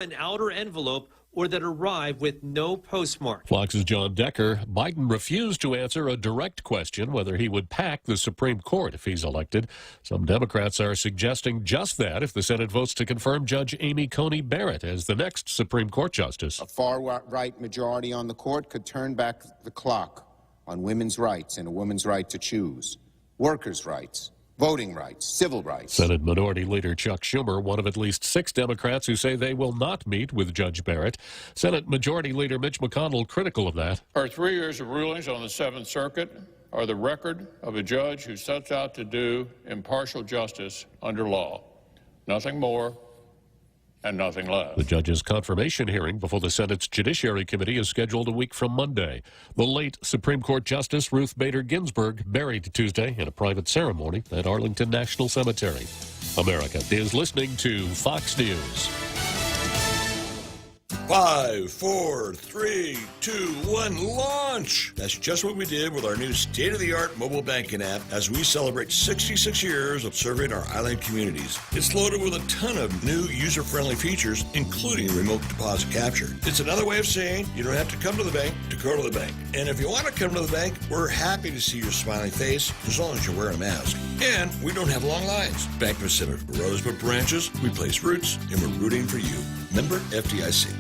an outer envelope or that arrive with no postmark. Fox's John Decker. Biden refused to answer a direct question whether he would pack the Supreme Court if he's elected. Some Democrats are suggesting just that if the Senate votes to confirm Judge Amy Coney Barrett as the next Supreme Court justice. A far-right majority on the court could turn back the clock on women's rights and a woman's right to choose, workers' rights, voting rights, civil rights. Senate Minority Leader Chuck Schumer, one of at least 6 Democrats who say they will not meet with Judge Barrett. Senate Majority Leader Mitch McConnell critical of that. Our 3 years of rulings on the 7th Circuit are the record of a judge who sets out to do impartial justice under law. Nothing more and nothing less. The judge's confirmation hearing before the Senate's Judiciary Committee is scheduled a week from Monday. The late Supreme Court Justice Ruth Bader Ginsburg buried Tuesday in a private ceremony at Arlington National Cemetery. America is listening to Fox News. 5, 4, 3, 2, 1, launch! That's just what we did with our new state-of-the-art mobile banking app as we celebrate 66 years of serving our island communities. It's loaded with a ton of new user-friendly features, including remote deposit capture. It's another way of saying you don't have to come to the bank to go to the bank. And if you want to come to the bank, we're happy to see your smiling face as long as you're wearing a mask. And we don't have long lines. Bank Pacific grows but branches, we place roots, and we're rooting for you. Member FDIC.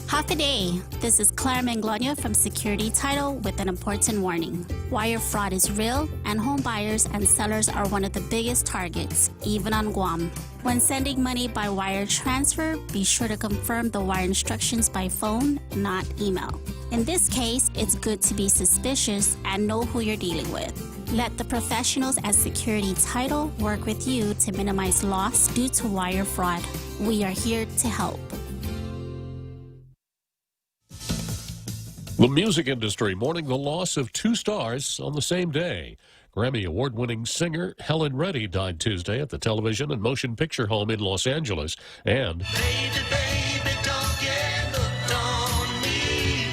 Half a day. This is Claire Manglona from Security Title with an important warning. Wire fraud is real, and home buyers and sellers are one of the biggest targets, even on Guam. When sending money by wire transfer, be sure to confirm the wire instructions by phone, not email. In this case, it's good to be suspicious and know who you're dealing with. Let the professionals at Security Title work with you to minimize loss due to wire fraud. We are here to help. The music industry mourning the loss of 2 stars on the same day. Grammy Award-winning singer Helen Reddy died Tuesday at the Television and Motion Picture Home in Los Angeles. And Baby, baby, don't get hooked on me.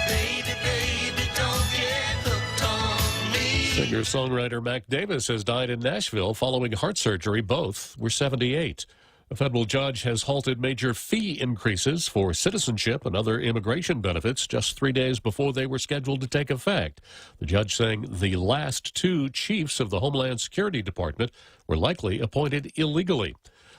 Baby, baby, don't get hooked on me. singer-songwriter Mac Davis has died in Nashville following heart surgery. Both were 78. A federal judge has halted major fee increases for citizenship and other immigration benefits just 3 days before they were scheduled to take effect. The judge saying the last 2 chiefs of the Homeland Security Department were likely appointed illegally.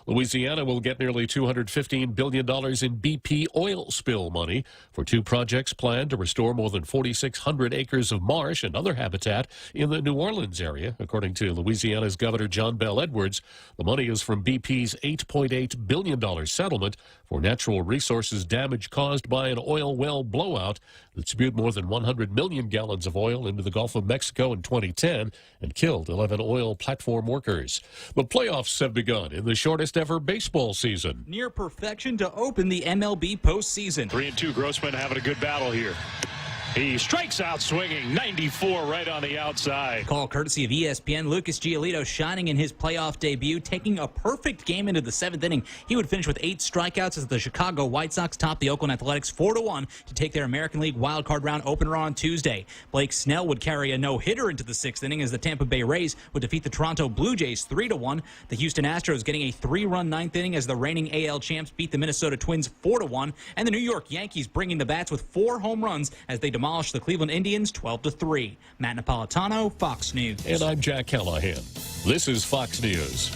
Louisiana will get nearly $215 billion in BP oil spill money for 2 projects planned to restore more than 4,600 acres of marsh and other habitat in the New Orleans area, according to Louisiana's Governor John Bel Edwards. The money is from BP's $8.8 billion settlement for natural resources damage caused by an oil well blowout that spewed more than 100 million gallons of oil into the Gulf of Mexico in 2010 and killed 11 oil platform workers. The playoffs have begun in the shortest ever baseball season. Near perfection to open the MLB postseason. 3-2 Grossman having a good battle here. He strikes out swinging, 94 right on the outside. Call courtesy of ESPN. Lucas Giolito shining in his playoff debut, taking a perfect game into the 7th inning. He would finish with 8 strikeouts as the Chicago White Sox top the Oakland Athletics 4-1 to take their American League wildcard round opener on Tuesday. Blake Snell would carry a no-hitter into the 6th inning as the Tampa Bay Rays would defeat the Toronto Blue Jays 3-1. The Houston Astros getting a 3-run 9th inning as the reigning AL champs beat the Minnesota Twins 4-1. And the New York Yankees bringing the bats with 4 home runs as they demolished the Cleveland Indians 12-3. Matt Napolitano, Fox News. And I'm Jack Callahan. This is Fox News.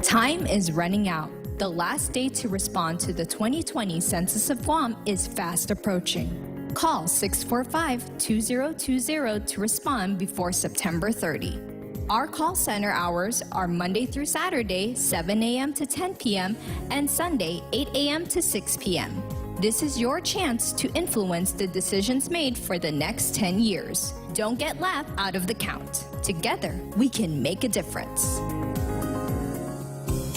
Time is running out. The last day to respond to the 2020 Census of Guam is fast approaching. Call 645-2020 to respond before September 30. Our call center hours are Monday through Saturday, 7 a.m. to 10 p.m. and Sunday, 8 a.m. to 6 p.m. This is your chance to influence the decisions made for the next 10 years. Don't get left out of the count. Together, we can make a difference.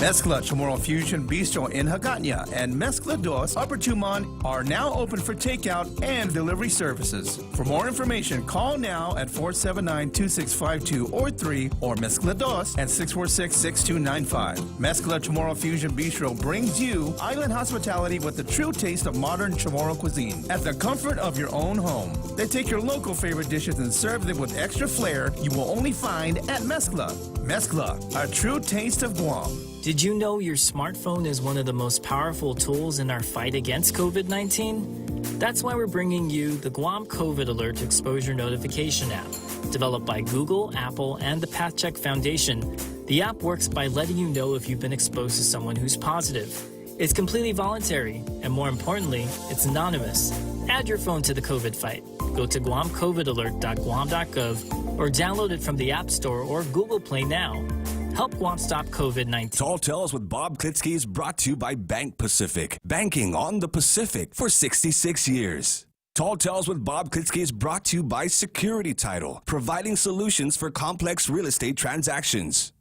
Mezcla Chamorro Fusion Bistro in Hagåtña and Mezcla Dos Upper Tumon are now open for takeout and delivery services. For more information, call now at 479-2652 or 3 or Mezcla Dos at 646-6295. Mezcla Chamorro Fusion Bistro brings you island hospitality with the true taste of modern Chamorro cuisine at the comfort of your own home. They take your local favorite dishes and serve them with extra flair you will only find at Mezcla. Mezcla, a true taste of Guam. Did you know your smartphone is one of the most powerful tools in our fight against COVID-19? That's why we're bringing you the Guam COVID Alert Exposure Notification app. Developed by Google, Apple, and the PathCheck Foundation, the app works by letting you know if you've been exposed to someone who's positive. It's completely voluntary, and more importantly, it's anonymous. Add your phone to the COVID fight. Go to guamcovidalert.guam.gov or download it from the App Store or Google Play now. Help Guam stop COVID-19. Tall Tales with Bob Klitzkie is brought to you by Bank Pacific. Banking on the Pacific for 66 years. Tall Tales with Bob Klitzkie is brought to you by Security Title, providing solutions for complex real estate transactions.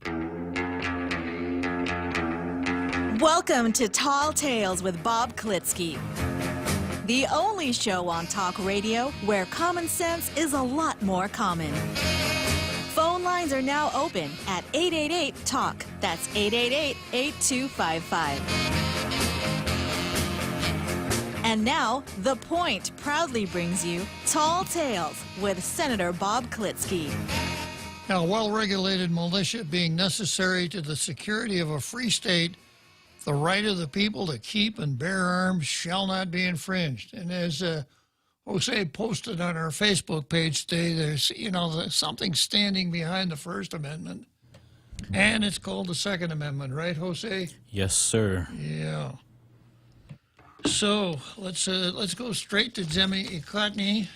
Welcome to Tall Tales with Bob Klitzkie, the only show on talk radio where common sense is a lot more common. Phone lines are now open at 888-TALK. That's 888-8255. And now, The Point proudly brings you Tall Tales with Senator Bob Klitzkie. Now, well-regulated militia being necessary to the security of a free state, the right of the people to keep and bear arms shall not be infringed. And as Jose posted on our Facebook page today, there's something standing behind the First Amendment, and it's called the Second Amendment, right, Jose? Yes, sir. Yeah. So let's go straight to Jimmy Ikotny.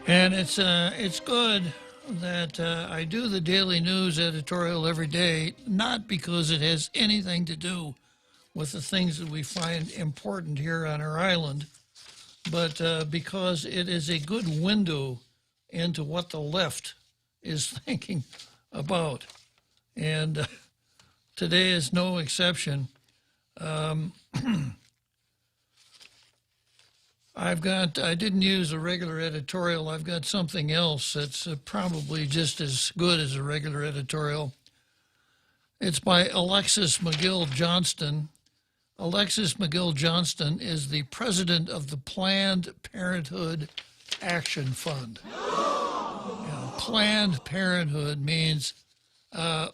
And it's good that I do the Daily News editorial every day, not because it has anything to do with the things that we find important here on our island, but because it is a good window into what the left is thinking about. And today is no exception. I didn't use a regular editorial. I've got something else that's probably just as good as a regular editorial. It's by Alexis McGill Johnston. Alexis McGill Johnston is the president of the Planned Parenthood Action Fund. Planned Parenthood means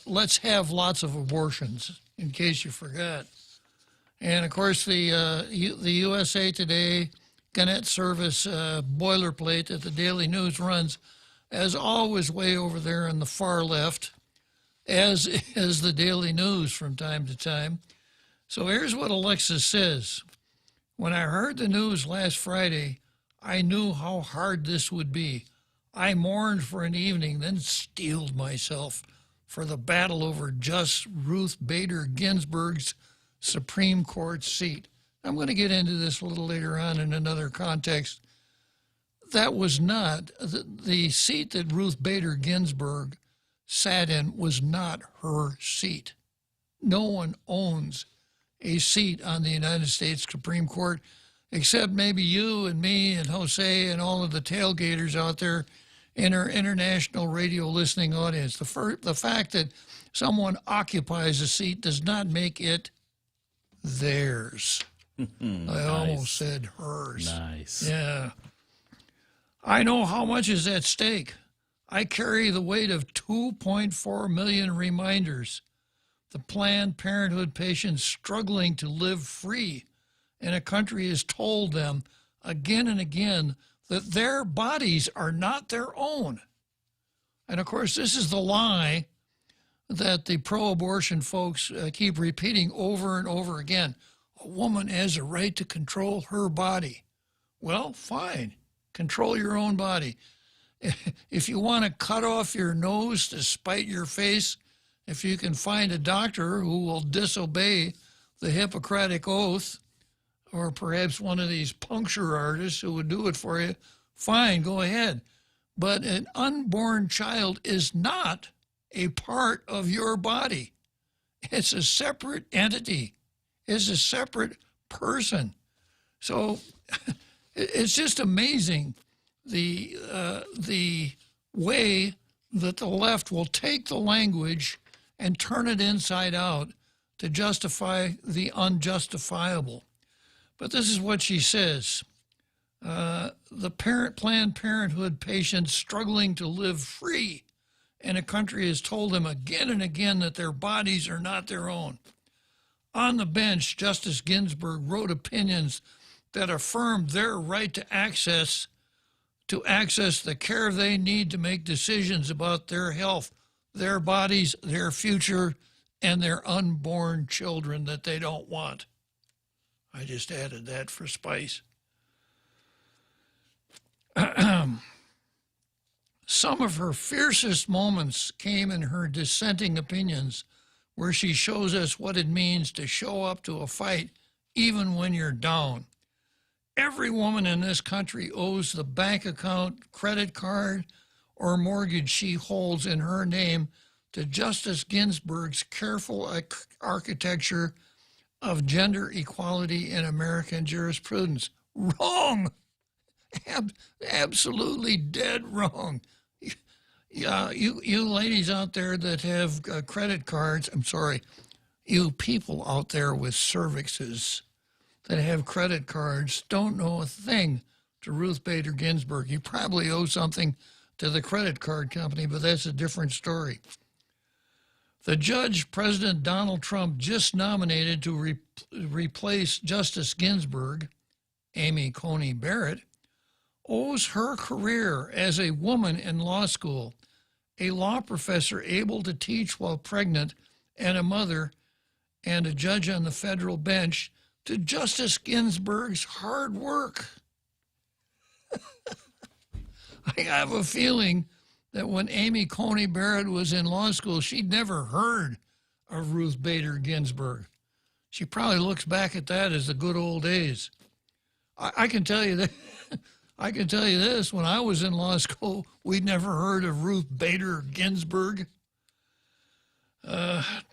let's have lots of abortions, in case you forgot. And, of course, the USA Today Gannett Service boilerplate that the Daily News runs, as always, way over there on the far left, as is the Daily News from time to time. So here's what Alexis says. When I heard the news last Friday, I knew how hard this would be. I mourned for an evening, then steeled myself for the battle over Justice Ruth Bader Ginsburg's Supreme Court seat. I'm going to get into this a little later on in another context. That was not, the seat that Ruth Bader Ginsburg sat in was not her seat. No one owns a seat on the United States Supreme Court, except maybe you and me and Jose and all of the tailgaters out there in our international radio listening audience. The fact that someone occupies a seat does not make it theirs. I almost said hers. Nice. Yeah. I know how much is at stake. I carry the weight of 2.4 million reminders. The Planned Parenthood patients struggling to live free, and a country has told them again and again that their bodies are not their own. And, of course, this is the lie that the pro-abortion folks keep repeating over and over again. A woman has a right to control her body. Well, fine. Control your own body. If you want to cut off your nose to spite your face, if you can find a doctor who will disobey the Hippocratic Oath, or perhaps one of these puncture artists who would do it for you, fine, go ahead. But an unborn child is not a part of your body. It's a separate entity. It's a separate person. So it's just amazing the way that the left will take the language and turn it inside out to justify the unjustifiable. But this is what she says. The Planned Parenthood patients struggling to live free, and a country has told them again and again that their bodies are not their own. On the bench, Justice Ginsburg wrote opinions that affirmed their right to access the care they need to make decisions about their health, their bodies, their future, and their unborn children that they don't want. I just added that for spice. Some of her fiercest moments came in her dissenting opinions, where she shows us what it means to show up to a fight even when you're down. Every woman in this country owes the bank account, credit card, or mortgage she holds in her name to Justice Ginsburg's careful architecture of gender equality in American jurisprudence. Wrong! Absolutely dead wrong. Yeah, you ladies out there that have credit cards, I'm sorry, you people out there with cervixes that have credit cards don't know a thing to Ruth Bader Ginsburg. You probably owe something to the credit card company, but that's a different story. The judge President Donald Trump just nominated to replace Justice Ginsburg, Amy Coney Barrett, owes her career as a woman in law school, a law professor able to teach while pregnant, and a mother, and a judge on the federal bench, to Justice Ginsburg's hard work. I have a feeling that when Amy Coney Barrett was in law school, she'd never heard of Ruth Bader Ginsburg. She probably looks back at that as the good old days. I can tell you that. I can tell you this, when I was in law school, we'd never heard of Ruth Bader Ginsburg.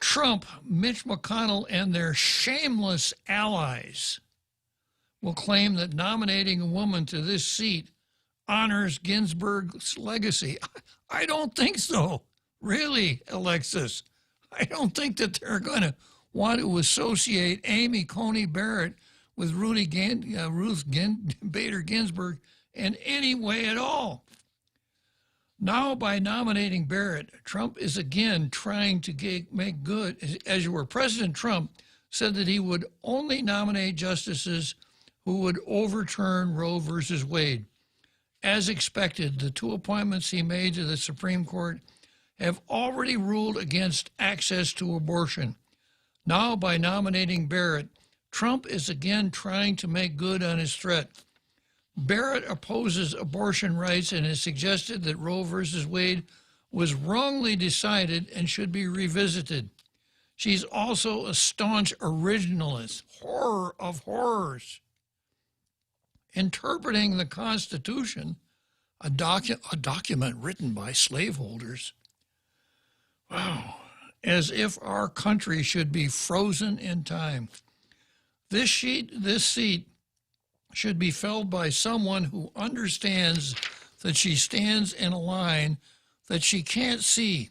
Trump, Mitch McConnell, and their shameless allies will claim that nominating a woman to this seat honors Ginsburg's legacy. I don't think so. Really, Alexis. I don't think that they're going to want to associate Amy Coney Barrett with Ruth Bader Ginsburg in any way at all. Now, by nominating Barrett, Trump is again trying to make good. As you were, President Trump said that he would only nominate justices who would overturn Roe versus Wade. As expected, the two appointments he made to the Supreme Court have already ruled against access to abortion. Now, by nominating Barrett, Trump is again trying to make good on his threat. Barrett opposes abortion rights and has suggested that Roe versus Wade was wrongly decided and should be revisited. She's also a staunch originalist, horror of horrors. Interpreting the Constitution, a document written by slaveholders, wow, as if our country should be frozen in time. This seat should be filled by someone who understands that she stands in a line that she can't see,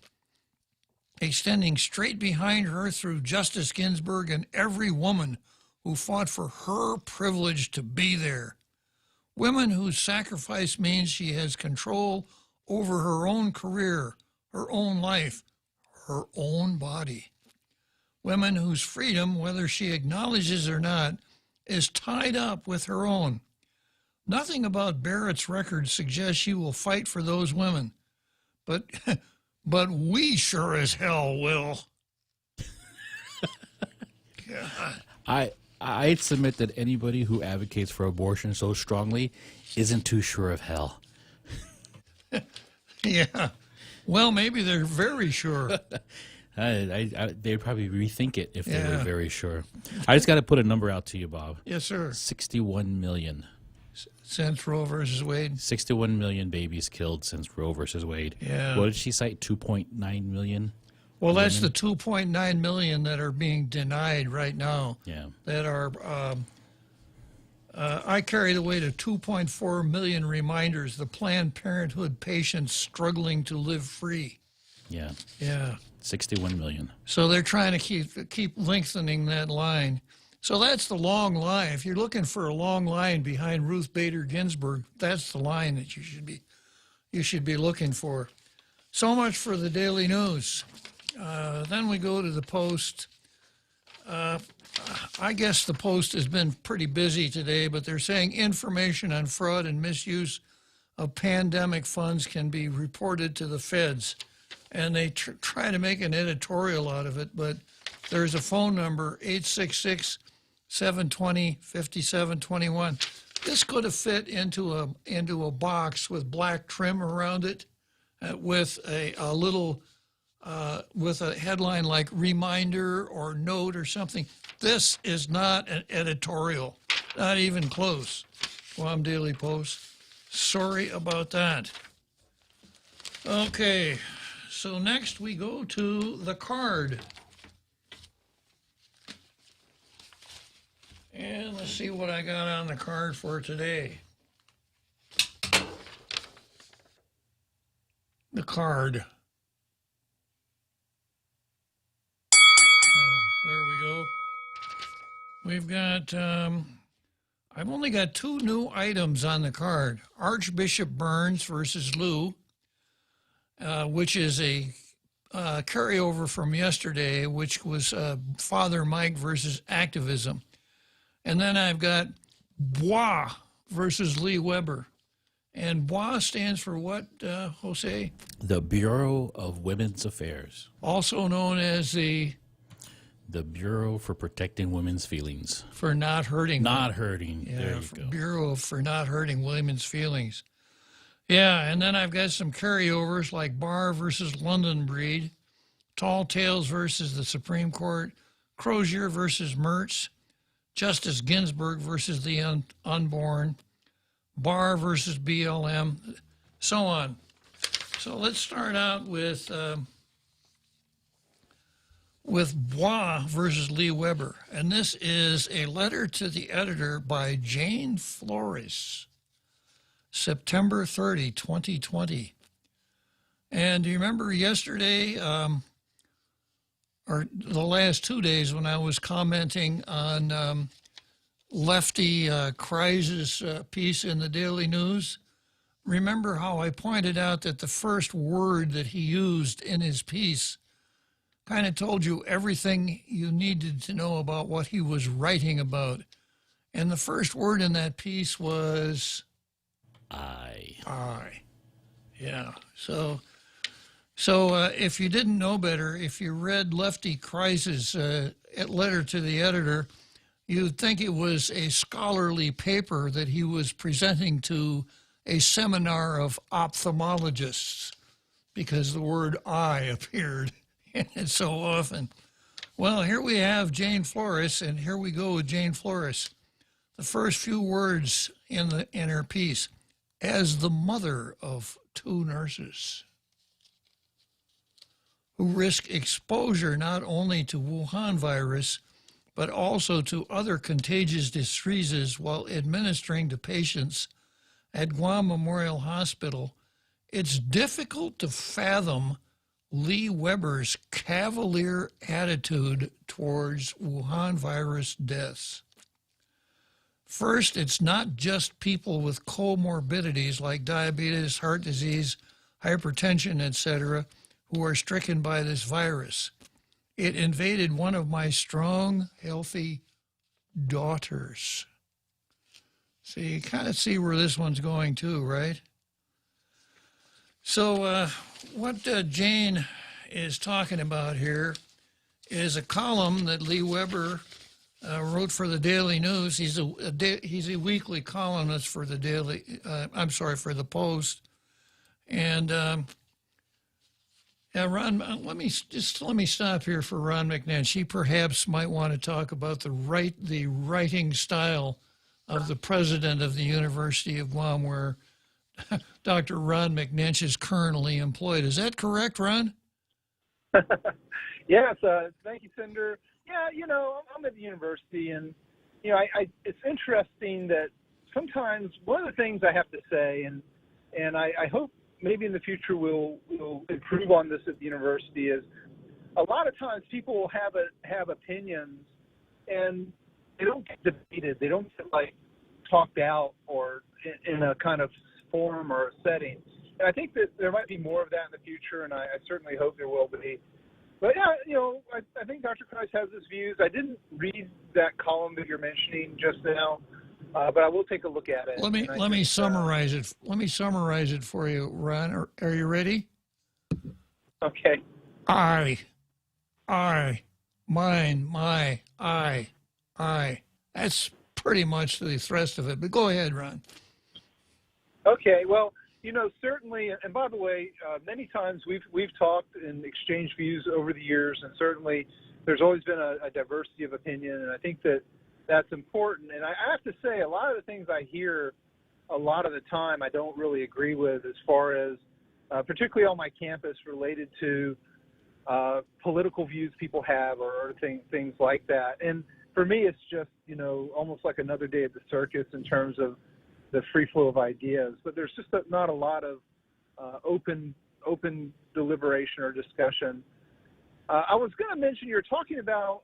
extending straight behind her through Justice Ginsburg and every woman who fought for her privilege to be there. Women whose sacrifice means she has control over her own career, her own life, her own body. Women whose freedom, whether she acknowledges or not, is tied up with her own. Nothing about Barrett's record suggests she will fight for those women, but we sure as hell will. I'd submit that anybody who advocates for abortion so strongly isn't too sure of hell. Yeah. Well, maybe they're very sure. They'd probably rethink it if they were Yeah. very sure. I just got to put a number out to you, Bob. Yes, sir. 61 million. Since Roe versus Wade. 61 million babies killed since Roe versus Wade. Yeah. What did she cite? 2.9 million? Well, that's the women? 2.9 million that are being denied right now. Yeah. That are, I carry the weight of 2.4 million reminders, the Planned Parenthood patients struggling to live free. Yeah. Yeah. 61 million. So they're trying to keep lengthening that line. So that's the long line. If you're looking for a long line behind Ruth Bader Ginsburg, that's the line that you should be looking for. So much for the Daily News. Then we go to the Post. I guess the Post has been pretty busy today, but they're saying information on fraud and misuse of pandemic funds can be reported to the feds. And they try to make an editorial out of it, but there's a phone number, 866-720-5721. This could have fit into a box with black trim around it, with a little with a headline like reminder or note or something. This is not an editorial, not even close. Guam Daily Post. Sorry about that. Okay, so next we go to the card. And let's see what I got on the card for today. The card. There we go. We've got, I've only got two new items on the card. Archbishop Burns versus Lou, which is a carryover from yesterday, which was Father Mike versus activism. And then I've got Bois versus Lee Weber. And Bois stands for what, Jose? The Bureau of Women's Affairs. Also known as the Bureau for Protecting Women's Feelings. For not hurting. Not hurting. Yeah, there you go. Bureau for not hurting women's feelings. Yeah, and then I've got some carryovers like Barr versus London Breed, Tall Tales versus the Supreme Court, Crozier versus Mertz, Justice Ginsburg versus the unborn, Barr versus BLM, so on. So let's start out with Bois versus Lee Weber. And this is a letter to the editor by Jane Flores, September 30, 2020. And do you remember yesterday, or the last 2 days when I was commenting on Lefty Kreis's piece in the Daily News? Remember how I pointed out that the first word that he used in his piece kind of told you everything you needed to know about what he was writing about. And the first word in that piece was I. Yeah. So if you didn't know better, if you read Lefty Kreis's letter to the editor, you'd think it was a scholarly paper that he was presenting to a seminar of ophthalmologists, because the word I appeared in it so often. Well, here we have Jane Flores, and here we go with Jane Flores. The first few words in her piece: as the mother of two nurses who risk exposure not only to Wuhan virus, but also to other contagious diseases while administering to patients at Guam Memorial Hospital, it's difficult to fathom Lee Weber's cavalier attitude towards Wuhan virus deaths. First, it's not just people with comorbidities like diabetes, heart disease, hypertension, etc., who are stricken by this virus. It invaded one of my strong, healthy daughters. So you kind of see where this one's going too, right? So what Jane is talking about here is a column that Lee Weber wrote for the Daily News. He's a weekly columnist for the for the Post, and Yeah, Ron, let me stop here for Ron McNench. He perhaps might want to talk about the writing style of the president of the University of Guam, where Dr. Ron McNench is currently employed. Is that correct, Ron? Yes, thank you, Senator. Yeah, I'm at the university, and it's interesting that sometimes one of the things I have to say, and I hope maybe in the future we'll improve on this at the university, is a lot of times people will have opinions, and they don't get debated. They don't get talked out or in a kind of form or a setting. And I think that there might be more of that in the future, and I certainly hope there will be. But yeah, I think Dr. Price has his views. I didn't read that column that you're mentioning just now, but I will take a look at it. Let me summarize it. Let me summarize it for you, Ron. Are you ready? Okay. Mine, my, I. That's pretty much the thrust of it. But go ahead, Ron. Okay. Well, certainly, and by the way, many times we've talked and exchanged views over the years, and certainly there's always been a diversity of opinion, and I think that's important. And I have to say, a lot of the things I hear a lot of the time I don't really agree with, as far as particularly on my campus related to political views people have or things like that. And for me, it's just, almost like another day at the circus in terms of the free flow of ideas, but there's just not a lot of open deliberation or discussion. I was going to mention, you're talking about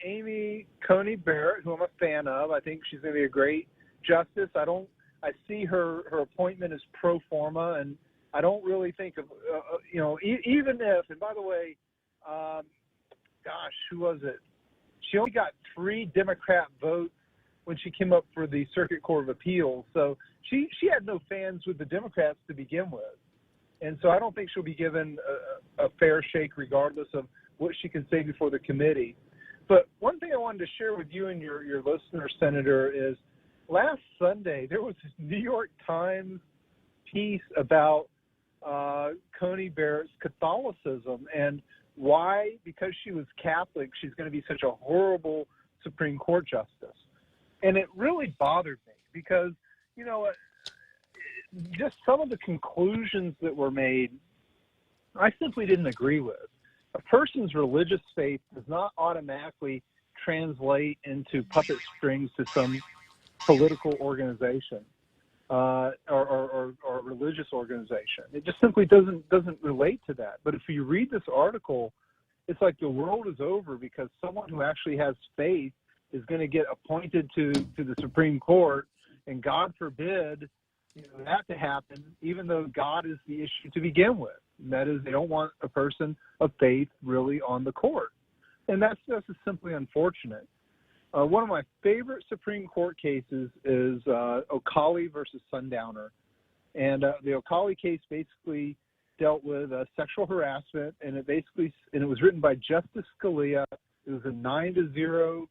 Amy Coney Barrett, who I'm a fan of. I think she's going to be a great justice. I see her appointment as pro forma, and I don't really think of, even if, and by the way, who was it? She only got 3 Democrat votes when she came up for the Circuit Court of Appeals. So she had no fans with the Democrats to begin with. And so I don't think she'll be given a fair shake regardless of what she can say before the committee. But one thing I wanted to share with you and your listener, Senator, is last Sunday there was this New York Times piece about Coney Barrett's Catholicism and why, because she was Catholic, she's going to be such a horrible Supreme Court justice. And it really bothered me because, just some of the conclusions that were made, I simply didn't agree with. A person's religious faith does not automatically translate into puppet strings to some political organization or religious organization. It just simply doesn't relate to that. But if you read this article, it's like the world is over because someone who actually has faith is going to get appointed to the Supreme Court, and God forbid that to happen, even though God is the issue to begin with. And that is, they don't want a person of faith really on the court. And that's just simply unfortunate. One of my favorite Supreme Court cases is O'Callaghan versus Sundowner. And the O'Callaghan case basically dealt with sexual harassment, and it was written by Justice Scalia. It was a 9-0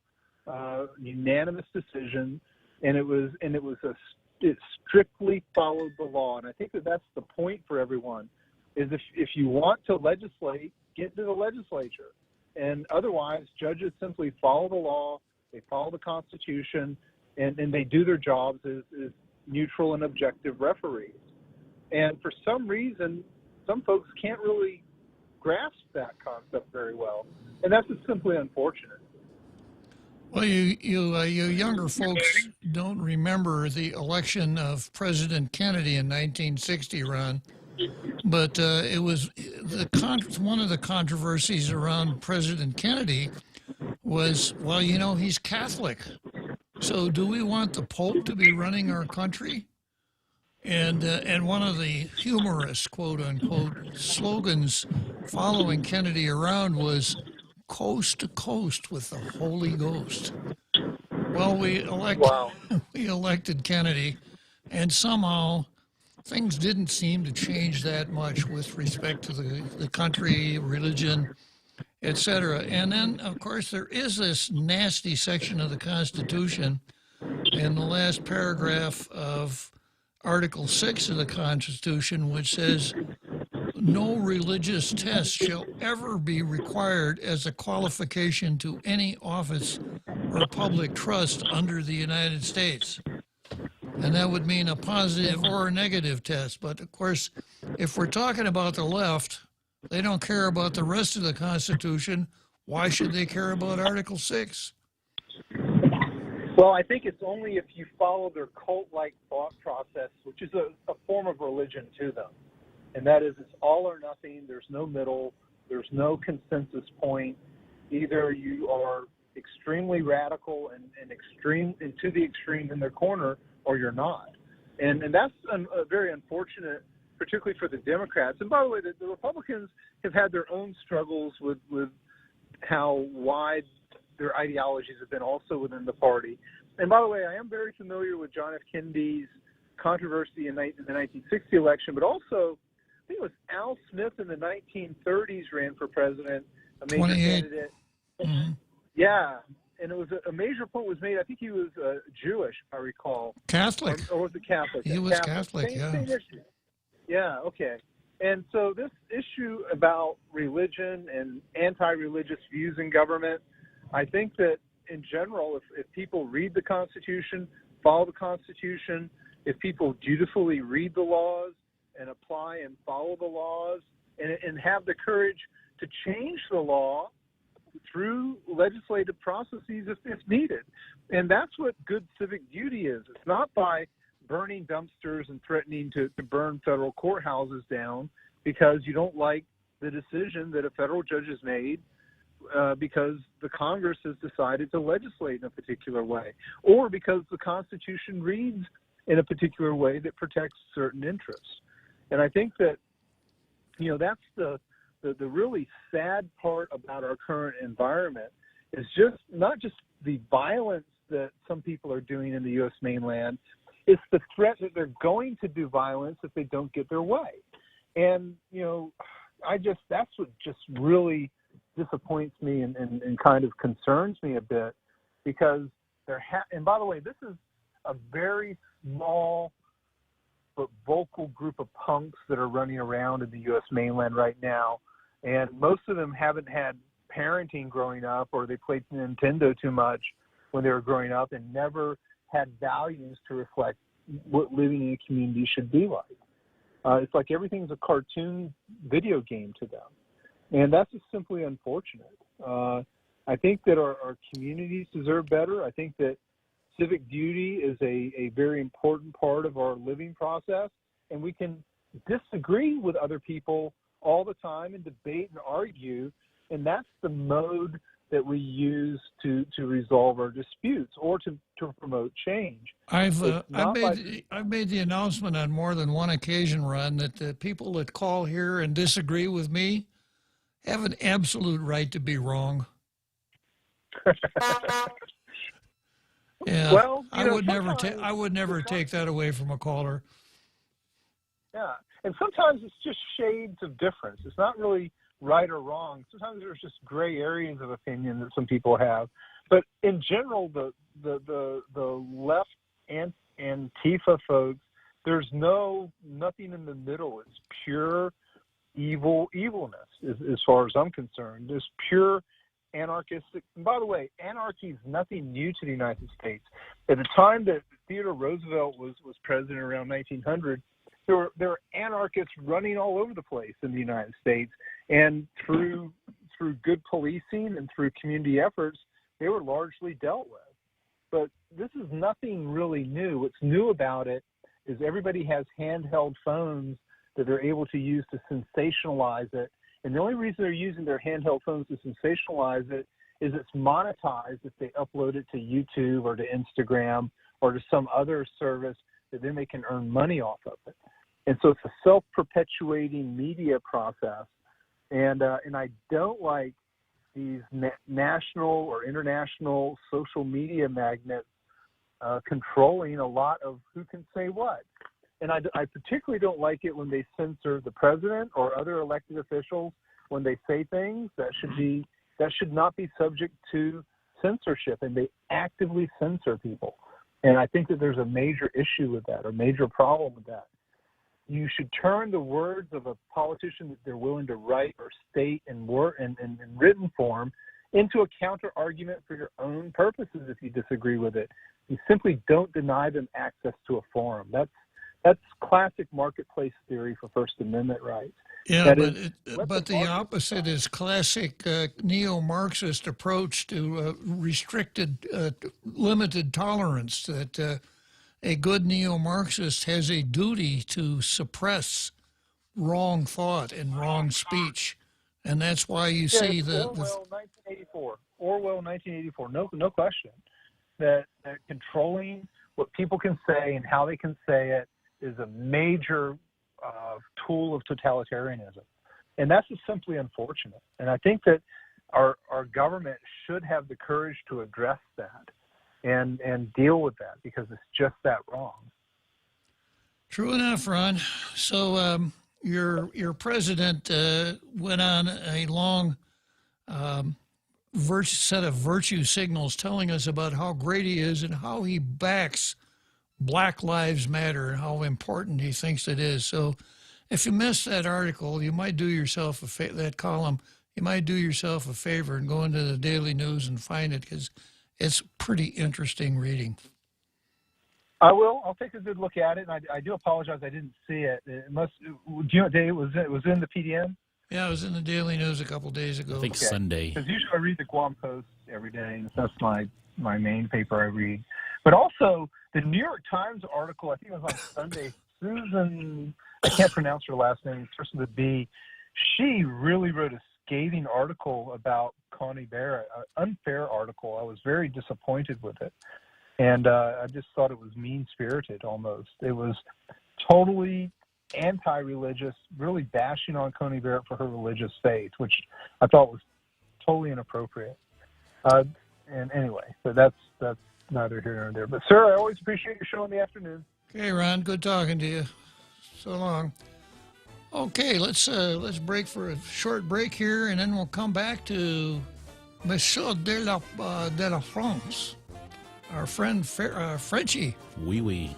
unanimous decision, and it strictly followed the law. And I think that's the point for everyone, is if you want to legislate, get to the legislature. And otherwise, judges simply follow the law, they follow the Constitution, and they do their jobs as neutral and objective referees. And for some reason, some folks can't really grasp that concept very well. And that's just simply unfortunate. Well, you younger folks don't remember the election of President Kennedy in 1960, Ron, but it was one of the controversies around President Kennedy was, well, he's Catholic, so do we want the Pope to be running our country? And one of the humorous, quote unquote, slogans following Kennedy around was "coast to coast with the Holy Ghost." Well, we elected Kennedy, and somehow things didn't seem to change that much with respect to the country, religion, etc. And then, of course, there is this nasty section of the Constitution in the last paragraph of Article 6 of the Constitution, which says no religious test shall ever be required as a qualification to any office or public trust under the United States. And that would mean a positive or a negative test. But of course, if we're talking about the left, they don't care about the rest of the Constitution. Why should they care about Article 6? Well, I think it's only if you follow their cult-like thought process, which is a form of religion to them. And that is, it's all or nothing. There's no middle. There's no consensus point. Either you are extremely radical and extreme and to the extreme in their corner, or you're not. And that's very unfortunate, particularly for the Democrats. And by the way, the Republicans have had their own struggles with how wide their ideologies have been also within the party. And by the way, I am very familiar with John F. Kennedy's controversy in the 1960 election, but also I think it was Al Smith in the 1930s ran for president, a major 28. candidate. Mm-hmm. Yeah, and it was a major point was made. I think he was Jewish, if I recall. Catholic. Or was it Catholic? He was Catholic, yeah. Same issue. Yeah, okay. And so this issue about religion and anti-religious views in government, I think that in general, if people read the Constitution, follow the Constitution, if people dutifully read the laws and apply and follow the laws and have the courage to change the law through legislative processes if needed. And that's what good civic duty is. It's not by burning dumpsters and threatening to burn federal courthouses down because you don't like the decision that a federal judge has made because the Congress has decided to legislate in a particular way, or because the Constitution reads in a particular way that protects certain interests. And I think that, that's the really sad part about our current environment is not just the violence that some people are doing in the U.S. mainland, it's the threat that they're going to do violence if they don't get their way. And, that's what just really disappoints me and kind of concerns me a bit because and by the way, this is a very small but vocal group of punks that are running around in the U.S. mainland right now. And most of them haven't had parenting growing up, or they played Nintendo too much when they were growing up and never had values to reflect what living in a community should be like. It's like everything's a cartoon video game to them. And that's just simply unfortunate. I think that our communities deserve better. I think that civic duty is a very important part of our living process, and we can disagree with other people all the time and debate and argue, and that's the mode that we use to resolve our disputes or to promote change. I've made the announcement on more than one occasion, Ron, that the people that call here and disagree with me have an absolute right to be wrong. Yeah, well, I would never take that away from a caller. Yeah, and sometimes it's just shades of difference. It's not really right or wrong. Sometimes there's just gray areas of opinion that some people have. But in general, the left and Antifa folks, there's nothing in the middle. It's pure evilness, as far as I'm concerned. There's pure anarchistic. And by the way, anarchy is nothing new to the United States. At the time that Theodore Roosevelt was president around 1900, there were anarchists running all over the place in the United States, and through good policing and through community efforts, they were largely dealt with. But this is nothing really new. What's new about it is everybody has handheld phones that they're able to use to sensationalize it. And the only reason they're using their handheld phones to sensationalize it is it's monetized if they upload it to YouTube or to Instagram or to some other service that then they can earn money off of it. And so it's a self-perpetuating media process. And I don't like these national or international social media magnets controlling a lot of who can say what. And I particularly don't like it when they censor the president or other elected officials when they say things that should not be subject to censorship, and they actively censor people. And I think that there's a major issue with that, or major problem with that. you should turn the words of a politician that they're willing to write or state in written form into a counter argument for your own purposes if you disagree with it. You simply don't deny them access to a forum. That's classic marketplace theory for First Amendment rights. Yeah, but the opposite is classic neo-Marxist approach to restricted, limited tolerance, that a good neo-Marxist has a duty to suppress wrong thought and wrong speech. And that's why you see Orwell 1984, no question, that controlling what people can say and how they can say it is a major tool of totalitarianism. And that's just simply unfortunate. And I think that our government should have the courage to address that and deal with that, because it's just that wrong. True enough, Ron. So your president went on a long set of virtue signals telling us about how great he is and how he backs Black Lives Matter and how important he thinks it is. So if you missed that article, you might do yourself that column, you might do yourself a favor and go into the Daily News and find it, because it's pretty interesting reading. I will. I'll take a good look at it. And I do apologize I didn't see it. It must. Do you know what day it was? It was in the PDM. Yeah, it was in the Daily News a couple days ago. I think Sunday. Because usually I read the Guam Post every day, and that's my main paper I read. But also the New York Times article, I think it was on Sunday. Susan, I can't pronounce her last name, starts with a B. She really wrote a scathing article about Connie Barrett, an unfair article. I was very disappointed with it. And I just thought it was mean-spirited almost. It was totally anti-religious, really bashing on Connie Barrett for her religious faith, which I thought was totally inappropriate. And anyway, but that's neither here nor there. But, sir, I always appreciate your show in the afternoon. Okay, Ron, good talking to you. So long. Okay, let's break for a short break here, and then we'll come back to Monsieur de la France. Our friend Frenchie. Oui, oui.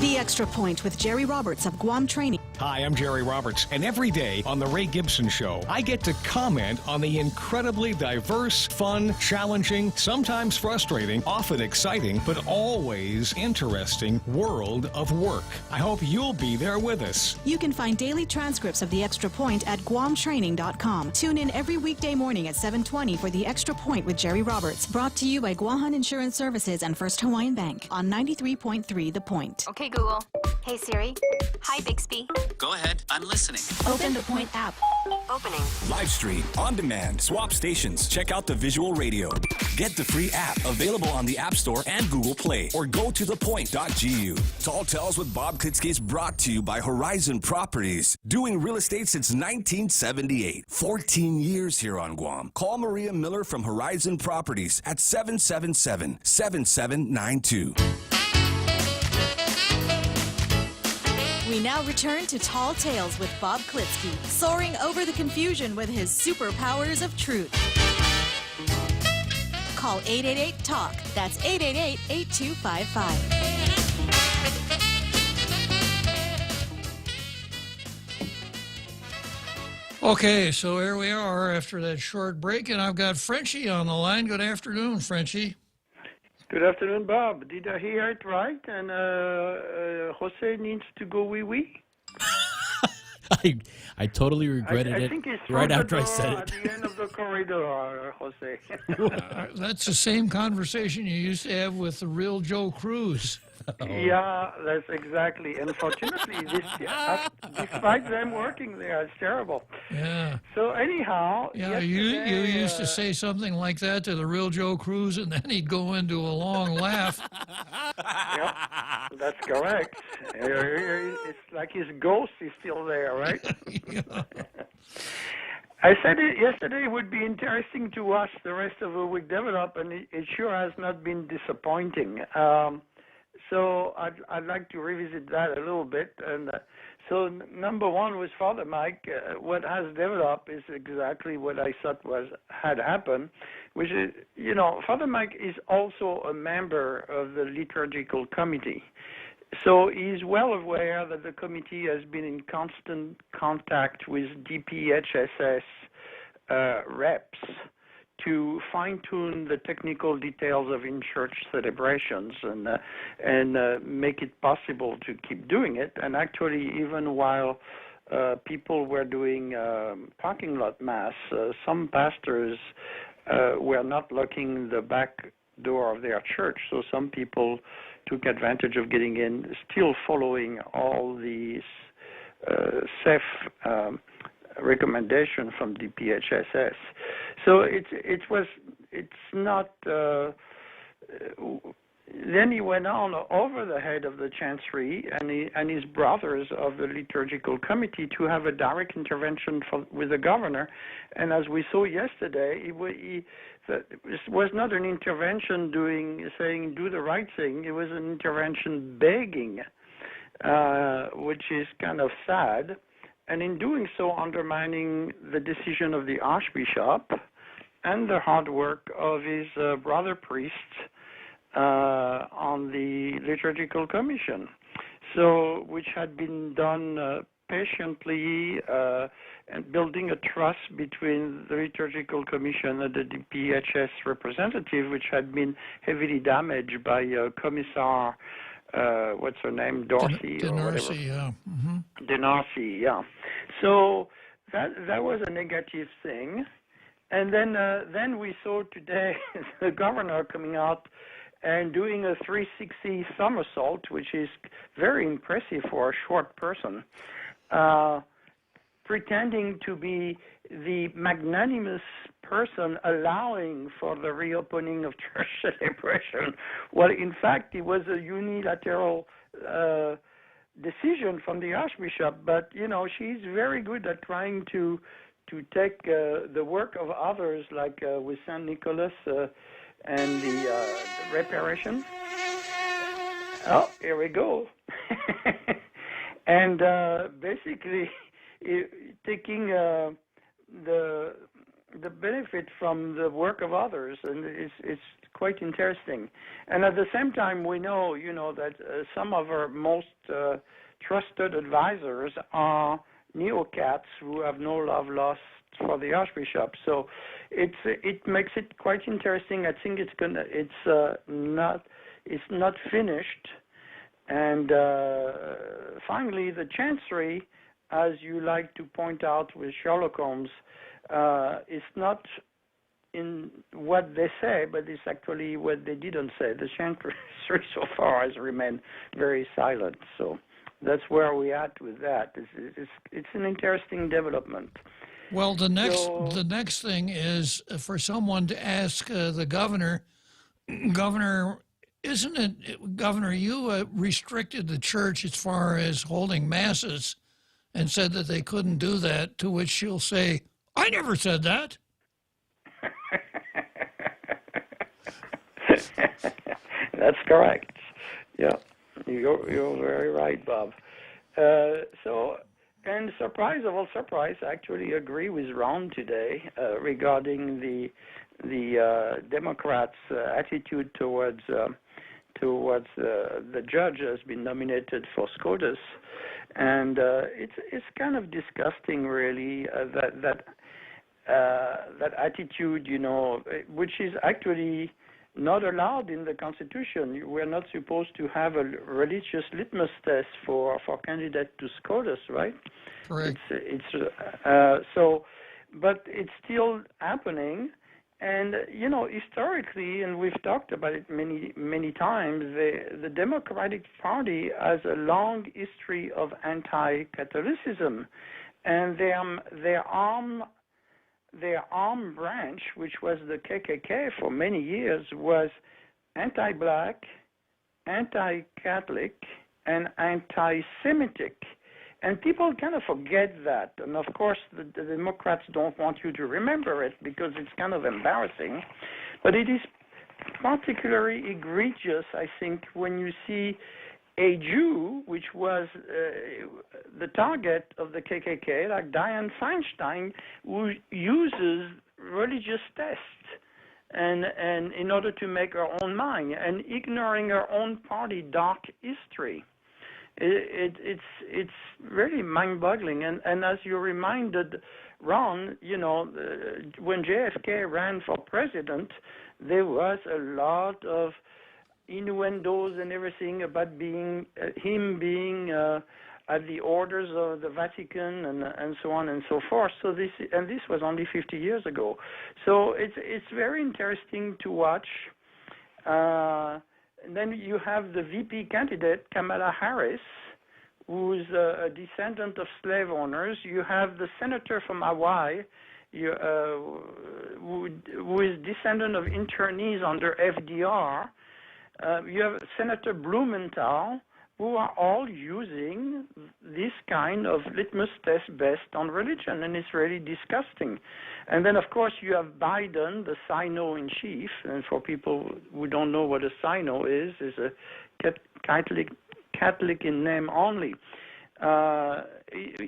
The Extra Point with Jerry Roberts of Guam Training. Hi, I'm Jerry Roberts, and every day on The Ray Gibson Show, I get to comment on the incredibly diverse, fun, challenging, sometimes frustrating, often exciting, but always interesting world of work. I hope you'll be there with us. You can find daily transcripts of The Extra Point at guamtraining.com. Tune in every weekday morning at 7:20 for The Extra Point with Jerry Roberts, brought to you by Guahan Insurance Services and First Hawaiian Bank on 93.3 The Point. Okay, Google. Hey, Siri. Hi, Bixby. Go ahead. I'm listening. Open the Point app. Opening. Live stream, on demand, swap stations. Check out the visual radio. Get the free app available on the App Store and Google Play, or go to thepoint.gu. Tall Tales with Bob Klitzkie is brought to you by Horizon Properties, doing real estate since 1978. 14 years here on Guam. Call Maria Miller from Horizon Properties at 777-7792. We now return to Tall Tales with Bob Klitzkie, soaring over the confusion with his superpowers of truth. Call 888-TALK. That's 888-8255. Okay, so here we are after that short break, and I've got Frenchie on the line. Good afternoon, Frenchie. Good afternoon, Bob. Did I hear it right? And Jose needs to go wee-wee? I totally regretted I think it it's right after I door said at it. the end of the corridor, Jose. That's the same conversation you used to have with the real Joe Cruz. Yeah, that's exactly. Unfortunately, despite them working there, it's terrible. Yeah. So anyhow, Yeah, you used to say something like that to the real Joe Cruz, and then he'd go into a long laugh. Yep, that's correct. It's like his ghost is still there, right? I said it yesterday, it would be interesting to watch the rest of the week develop, and it sure has not been disappointing. So I'd like to revisit that a little bit. And So number one with Father Mike, what has developed is exactly what I thought had happened, which is, Father Mike is also a member of the liturgical committee. So he's well aware that the committee has been in constant contact with DPHSS reps to fine-tune the technical details of in-church celebrations and make it possible to keep doing it. And actually, even while people were doing parking lot mass, some pastors were not locking the back door of their church, so some people took advantage of getting in, still following all these safe recommendation from the DPHSS. So it's not. Then he went on over the head of the chancery and his brothers of the liturgical committee to have a direct intervention with the governor. And as we saw yesterday, it was not an intervention saying do the right thing. It was an intervention begging, which is kind of sad. And in doing so, undermining the decision of the Archbishop and the hard work of his brother priests on the liturgical commission, so which had been done patiently and building a trust between the liturgical commission and the DPHS representative, which had been heavily damaged by Commissar. What's her name? Dorsey or whatever. Yeah. Mm-hmm. Denarcy, yeah. So that was a negative thing, and then we saw today the governor coming out and doing a 360 somersault, which is very impressive for a short person, pretending to be the magnanimous person allowing for the reopening of church celebration. Well, in fact, it was a unilateral decision from the Archbishop, but, she's very good at trying to take the work of others, like with St. Nicholas and the reparation. Oh, here we go. And basically taking the benefit from the work of others, and it's quite interesting. And at the same time, we know, that some of our most trusted advisors are neocats who have no love lost for the Archbishop. So it makes it quite interesting. I think it's not finished. And finally, the Chancery, as you like to point out with Sherlock Holmes, is not in what they say, but it's actually what they didn't say. The Chancery so far has remained very silent. So that's where we are at with that. It's an interesting development. Well, the next thing is for someone to ask the governor, isn't it, Governor, you restricted the church as far as holding masses and said that they couldn't do that, to which she'll say, I never said that. That's correct. Yeah, you're very right, Bob. And surprise of all surprise, I actually agree with Ron today regarding the Democrats' attitude towards the judge has been nominated for SCOTUS, and it's kind of disgusting, really, that attitude, which is actually not allowed in the Constitution. We're not supposed to have a religious litmus test for candidates to SCOTUS, right? Correct. But it's still happening. And, historically, and we've talked about it many times, the Democratic Party has a long history of anti-Catholicism. And their arm branch, which was the KKK for many years, was anti-black, anti-Catholic, and anti-Semitic. And people kind of forget that. And of course, the Democrats don't want you to remember it because it's kind of embarrassing. But it is particularly egregious, I think, when you see a Jew, which was the target of the KKK, like Dianne Feinstein, who uses religious tests and in order to make her own mind and ignoring her own party dark history. It's really mind-boggling. And as you reminded, Ron, when JFK ran for president, there was a lot of innuendos and everything about him being at the orders of the Vatican and so on and so forth. So this was only 50 years ago. So it's very interesting to watch. And then you have the VP candidate Kamala Harris, who's a descendant of slave owners. You have the senator from Hawaii, who is descendant of internees under FDR. You have Senator Blumenthal, who are all using this kind of litmus test based on religion, and it's really disgusting. And then, of course, you have Biden, the Sino-in-chief, and for people who don't know what a Sino is a Catholic in name only.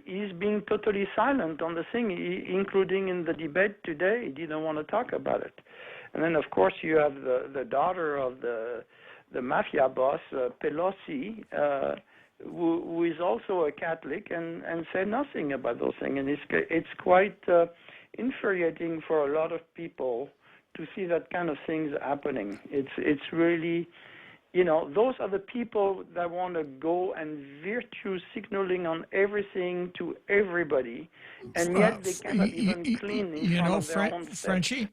He's being totally silent on the thing, including in the debate today. He didn't want to talk about it. And then, of course, you have the daughter of the mafia boss, Pelosi, who is also a Catholic and said nothing about those things. And it's quite infuriating for a lot of people to see that kind of things happening. It's really, those are the people that want to go and virtue signaling on everything to everybody, and yet they cannot even clean in front of their own Frenchie,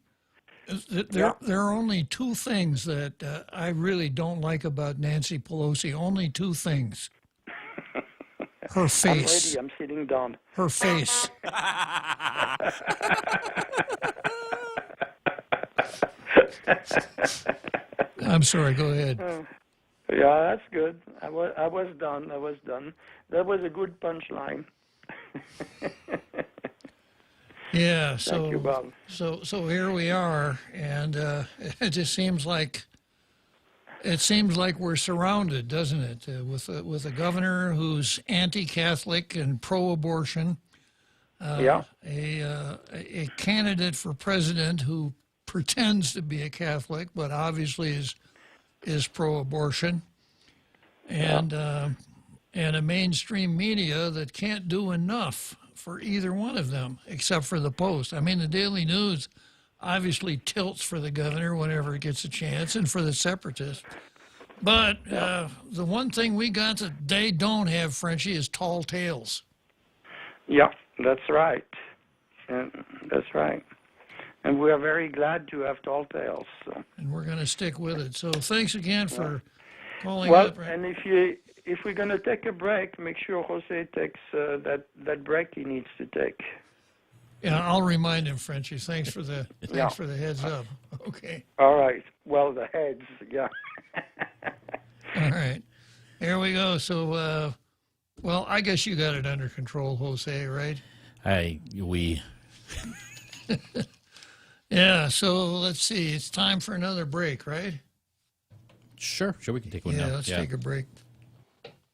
there are only two things that I really don't like about Nancy Pelosi. Only two things. Her face. I'm sitting down. Her face. I'm sorry, go ahead. Yeah, that's good. I was done. That was a good punchline. Yeah, Thank you, Bob. So here we are, and it just seems like we're surrounded, doesn't it? With a governor who's anti-Catholic and pro-abortion. A candidate for president who pretends to be a Catholic, but obviously is pro-abortion, and a mainstream media that can't do enough for either one of them, except for the Post. I mean, the Daily News obviously tilts for the governor whenever it gets a chance, and for the separatists. But the one thing we got that they don't have, Frenchie, is tall tales. Yeah, that's right. That's right. And we are very glad to have tall tales. So. And we're going to stick with it. So thanks again for calling Well, up. and if we're going to take a break, make sure Jose takes that break he needs to take. Yeah, I'll remind him, Frenchie. Thanks for the heads up. Okay. All right. Well, the heads, yeah. All right. Here we go. So, well, I guess you got it under control, Jose, right? Yeah, so let's see. It's time for another break, right? Sure, we can take one now. Let's take a break.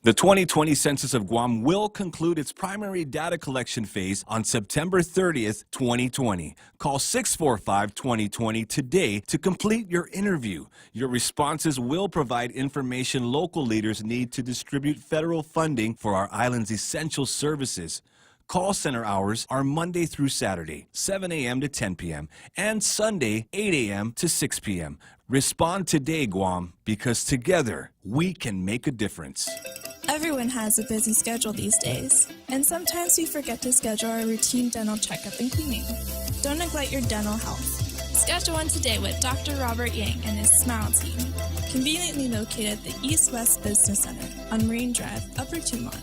The 2020 Census of Guam will conclude its primary data collection phase on September 30th, 2020. Call 645-2020 today to complete your interview. Your responses will provide information local leaders need to distribute federal funding for our island's essential services. Call center hours are Monday through Saturday, 7 a.m. to 10 p.m., and Sunday, 8 a.m. to 6 p.m. Respond today, Guam, because together we can make a difference. Everyone has a busy schedule these days, and sometimes we forget to schedule our routine dental checkup and cleaning. Don't neglect your dental health. Schedule one today with Dr. Robert Yang and his Smile team, conveniently located at the East West Business Center on Marine Drive, Upper Tumon.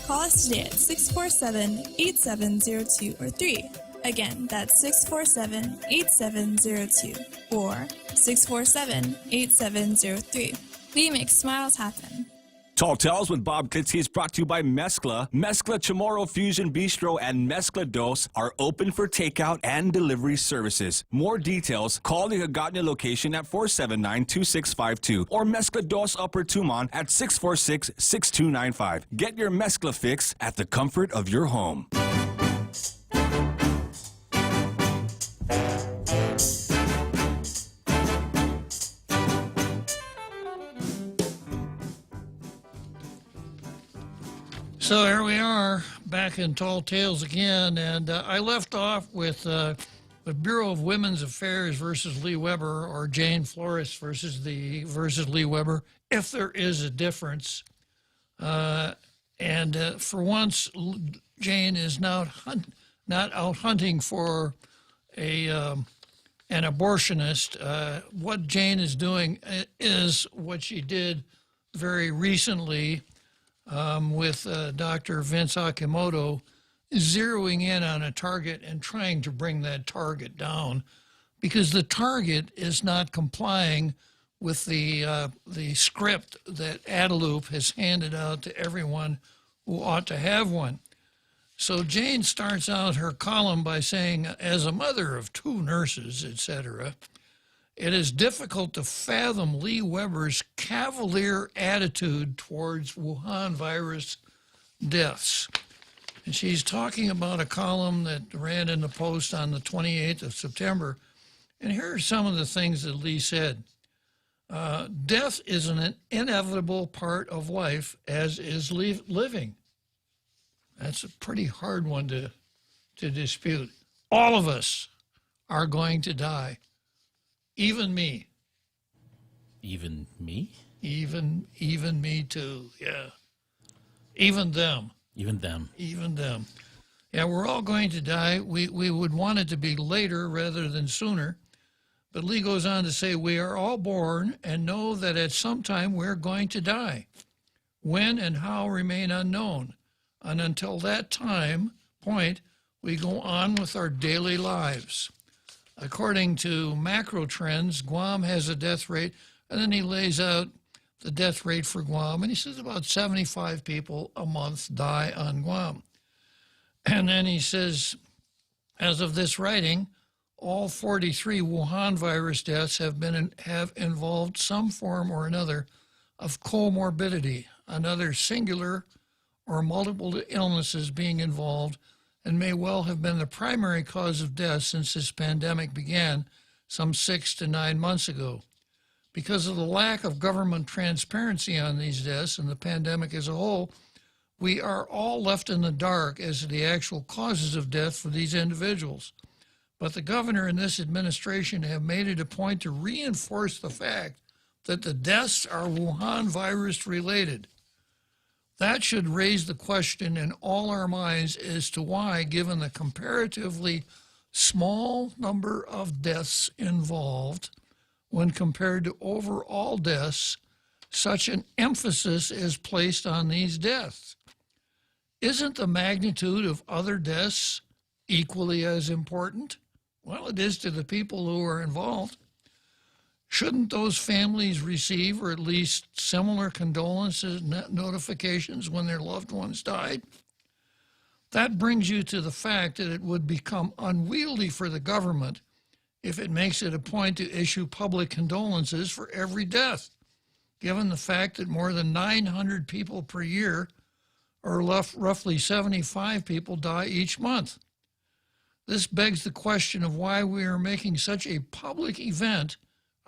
Call us today at 647-8702 or 3. Again, that's 647-8702 or 647-8703. We make smiles happen. Tall Tales with Bob Klitzkie is brought to you by Mezcla. Mezcla Chamorro Fusion Bistro and Mezcla Dos are open for takeout and delivery services. More details, call the Hagåtña location at 479-2652 or Mezcla Dos Upper Tumon at 646-6295. Get your Mezcla fix at the comfort of your home. So here we are back in Tall Tales again, and I left off with the Bureau of Women's Affairs versus Lee Weber, or Jane Flores versus Lee Weber, if there is a difference. And for once, Jane is not out hunting for an abortionist. What Jane is doing is what she did very recently with Dr. Vince Akimoto, zeroing in on a target and trying to bring that target down, because the target is not complying with the script that Adelup has handed out to everyone who ought to have one. So Jane starts out her column by saying, as a mother of 2 nurses, etc., it is difficult to fathom Lee Weber's cavalier attitude towards Wuhan virus deaths. And she's talking about a column that ran in the Post on the 28th of September. And here are some of the things that Lee said. Death is an inevitable part of life, as is living. That's a pretty hard one to dispute. All of us are going to die. Even me. Even me? Even me too, yeah. Even them. Even them. Even them. Yeah, we're all going to die. We would want it to be later rather than sooner. But Lee goes on to say, we are all born and know that at some time we're going to die. When and how remain unknown. And until that point, we go on with our daily lives. According to macro trends, Guam has a death rate, and then he lays out the death rate for Guam, and he says about 75 people a month die on Guam. And then he says, as of this writing, all 43 Wuhan virus deaths have involved some form or another of comorbidity, another singular or multiple illnesses being involved, and may well have been the primary cause of death since this pandemic began some 6 to 9 months ago. Because of the lack of government transparency on these deaths and the pandemic as a whole, we are all left in the dark as to the actual causes of death for these individuals. But the governor and this administration have made it a point to reinforce the fact that the deaths are Wuhan virus related. That should raise the question in all our minds as to why, given the comparatively small number of deaths involved when compared to overall deaths, such an emphasis is placed on these deaths. Isn't the magnitude of other deaths equally as important? Well, it is to the people who are involved. Shouldn't those families receive, or at least similar condolences, notifications when their loved ones died? That brings you to the fact that it would become unwieldy for the government if it makes it a point to issue public condolences for every death, given the fact that more than 900 people per year, or roughly 75 people, die each month. This begs the question of why we are making such a public event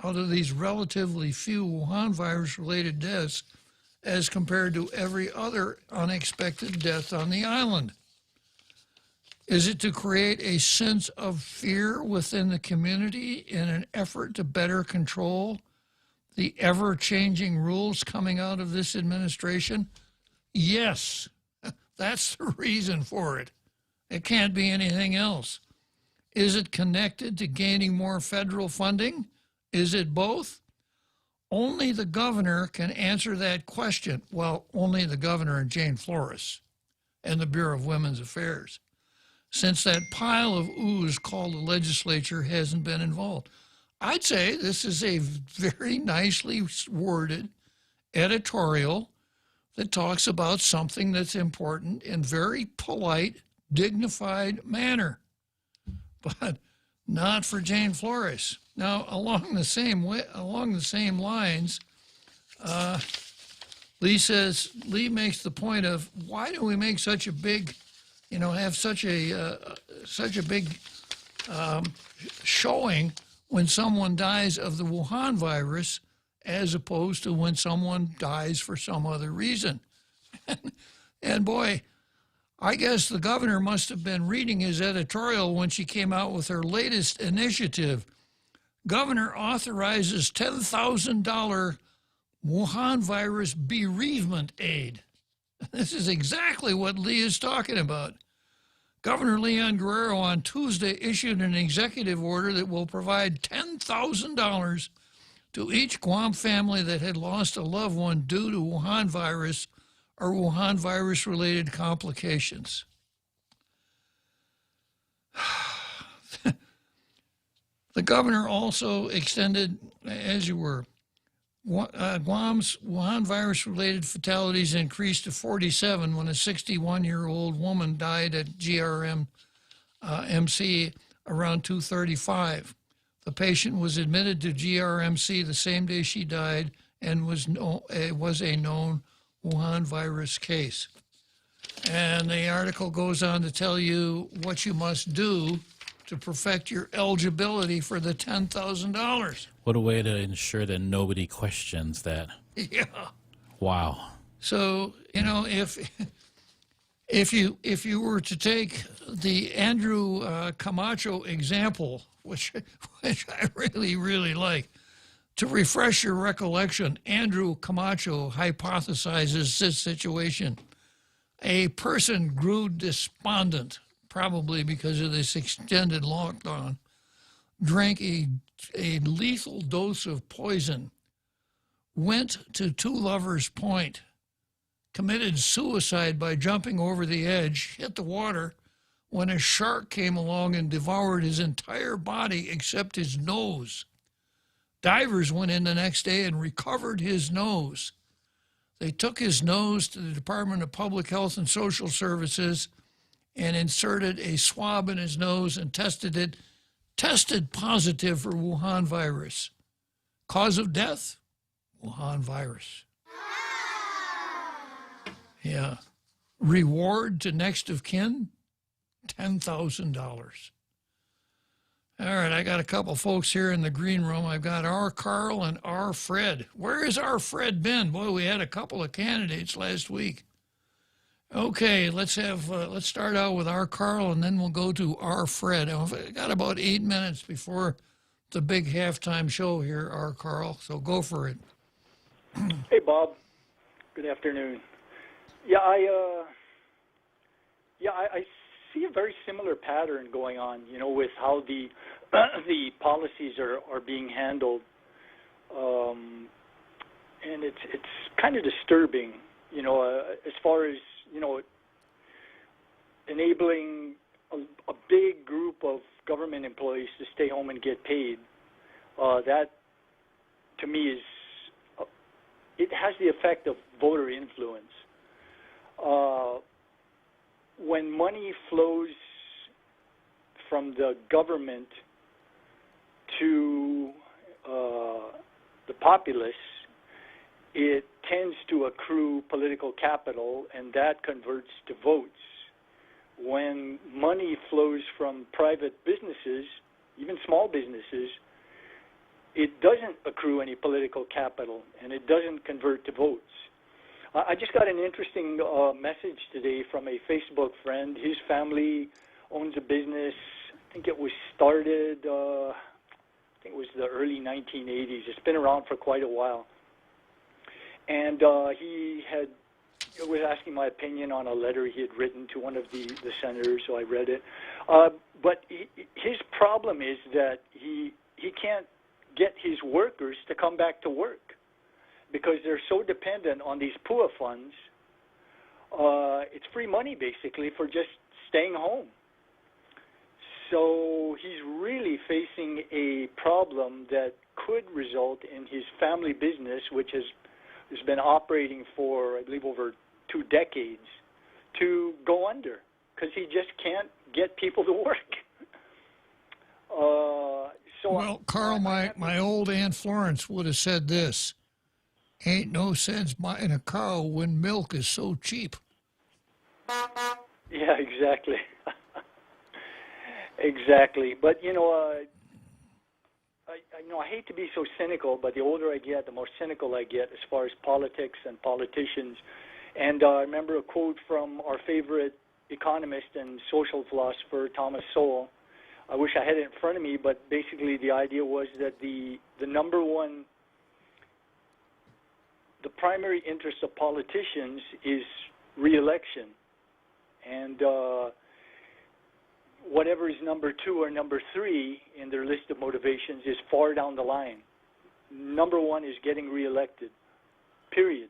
out of these relatively few Wuhan virus-related deaths as compared to every other unexpected death on the island. Is it to create a sense of fear within the community in an effort to better control the ever-changing rules coming out of this administration? Yes, that's the reason for it. It can't be anything else. Is it connected to gaining more federal funding? Is it both? Only the governor can answer that question. Well, only the governor and Jane Flores and the Bureau of Women's Affairs, since that pile of ooze called the legislature hasn't been involved. I'd say this is a very nicely worded editorial that talks about something that's important in very polite, dignified manner, but not for Jane Flores. Now, along the same lines, Lee makes the point of, why do we make such a big, have such a big showing when someone dies of the Wuhan virus, as opposed to when someone dies for some other reason. And boy, I guess the governor must have been reading his editorial when she came out with her latest initiative. Governor authorizes $10,000 Wuhan virus bereavement aid. This is exactly what Lee is talking about. Governor Leon Guerrero on Tuesday issued an executive order that will provide $10,000 to each Guam family that had lost a loved one due to Wuhan virus or Wuhan virus-related complications. The governor also extended, as you were, Guam's Wuhan virus-related fatalities increased to 47 when a 61-year-old woman died at GRM MC around 2:35. The patient was admitted to GRMC the same day she died and was a known Wuhan virus case. And the article goes on to tell you what you must do to perfect your eligibility for the $10,000. What a way to ensure that nobody questions that. Yeah. Wow. So, if you were to take the Andrew Camacho example, which I really like, to refresh your recollection, Andrew Camacho hypothesizes this situation. A person grew despondent, probably because of this extended lockdown, drank a lethal dose of poison, went to Two Lovers Point, committed suicide by jumping over the edge, hit the water, when a shark came along and devoured his entire body except his nose. Divers went in the next day and recovered his nose. They took his nose to the Department of Public Health and Social Services and inserted a swab in his nose and tested positive for Wuhan virus. Cause of death? Wuhan virus. Yeah. Reward to next of kin? $10,000. All right, I got a couple folks here in the green room. I've got R. Carl and R. Fred. Where has R. Fred been? Boy, we had a couple of candidates last week. Okay, let's start out with R. Carl, and then we'll go to R. Fred. I've got about 8 minutes before the big halftime show here, R. Carl, so go for it. Hey, Bob. Good afternoon. Yeah, I see a very similar pattern going on, with how the the policies are being handled, and it's kind of disturbing, as far as enabling a big group of government employees to stay home and get paid. That, to me, it has the effect of voter influence. When money flows from the government to the populace, it tends to accrue political capital, and that converts to votes. When money flows from private businesses, even small businesses, it doesn't accrue any political capital, and it doesn't convert to votes. I just got an interesting message today from a Facebook friend. His family owns a business. I think it was started, I think it was the early 1980s. It's been around for quite a while. And he was asking my opinion on a letter he had written to one of the senators, so I read it. But his problem is that he can't get his workers to come back to work, because they're so dependent on these PUA funds. It's free money, basically, for just staying home. So he's really facing a problem that could result in his family business, which has has been operating for, I believe, over 2 decades, to go under because he just can't get people to work. Well, Carl, my old Aunt Florence would have said this: "Ain't no sense buying a cow when milk is so cheap." Yeah, exactly. Exactly. But, I hate to be so cynical, but the older I get, the more cynical I get as far as politics and politicians. And I remember a quote from our favorite economist and social philosopher, Thomas Sowell. I wish I had it in front of me, but basically the idea was that the primary interest of politicians is re-election. And whatever is number 2 or number 3 in their list of motivations is far down the line. Number 1 is getting reelected, period.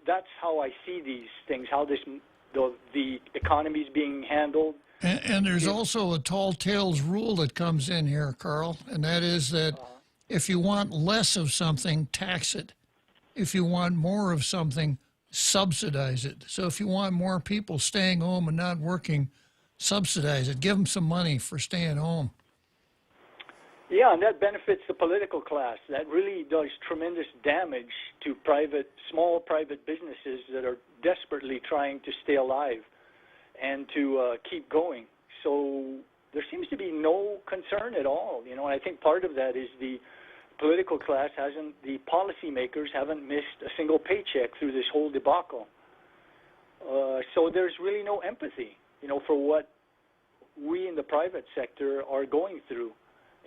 That's how I see these things, how the economy is being handled. And there's also a tall tales rule that comes in here, Carl, and that is that if you want less of something, tax it. If you want more of something, subsidize it. So if you want more people staying home and not working, subsidize it. Give them some money for staying home. Yeah, and that benefits the political class. That really does tremendous damage to small private businesses that are desperately trying to stay alive and to keep going. So there seems to be no concern at all, and I think part of that is the political class the policymakers haven't missed a single paycheck through this whole debacle. So there's really no empathy, for what we in the private sector are going through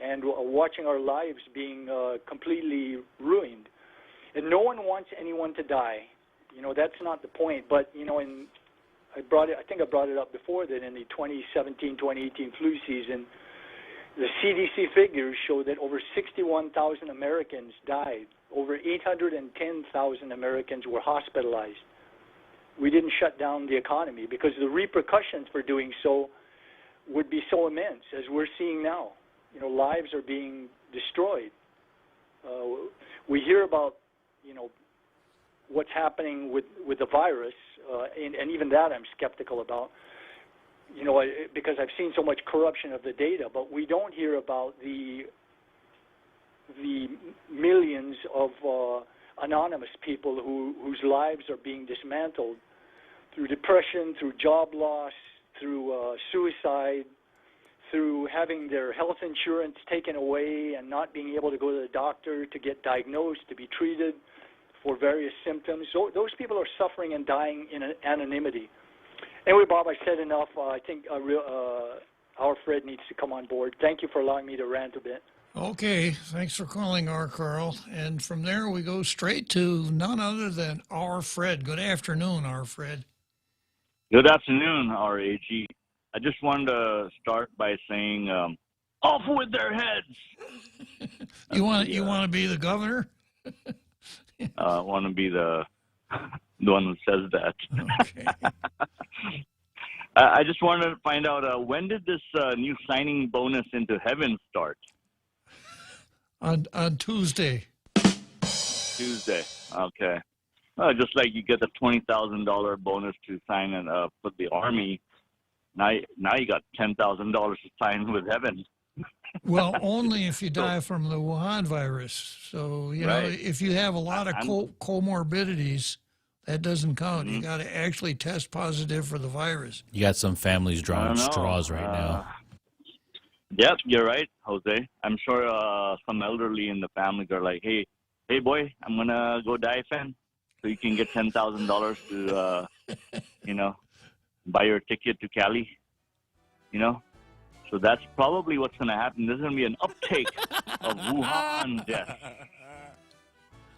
and watching our lives being completely ruined. And no one wants anyone to die. That's not the point. But, I think I brought it up before that in the 2017-2018 flu season, the CDC figures show that over 61,000 Americans died. Over 810,000 Americans were hospitalized. We didn't shut down the economy because the repercussions for doing so would be so immense, as we're seeing now. Lives are being destroyed. We hear about, what's happening with the virus, and even that I'm skeptical about, because I've seen so much corruption of the data, but we don't hear about the millions of anonymous people whose lives are being dismantled through depression, through job loss, through suicide, through having their health insurance taken away and not being able to go to the doctor to get diagnosed, to be treated for various symptoms. So those people are suffering and dying in anonymity. Anyway, Bob, I said enough. I think our Fred needs to come on board. Thank you for allowing me to rant a bit. Okay, thanks for calling our Carl. And from there we go straight to none other than our Fred. Good afternoon, our Fred. Good afternoon, RAG. I just wanted to start by saying, off with their heads. You want to be the governor? I want to be the one who says that. Okay. I just wanted to find out, when did this new signing bonus into heaven start? On Tuesday. Tuesday. Okay. Just like you get the $20,000 bonus to sign for the Army, now you got $10,000 to sign with heaven. Well, only if you die from the Wuhan virus. So, if you have a lot of comorbidities, that doesn't count. You got to actually test positive for the virus. You got some families drawing straws right now. Yep, you're right, Jose. I'm sure some elderly in the family are like, hey boy, I'm going to go die, fan. So you can get $10,000 to, buy your ticket to Cali, So that's probably what's going to happen. There's going to be an uptake of Wuhan deaths.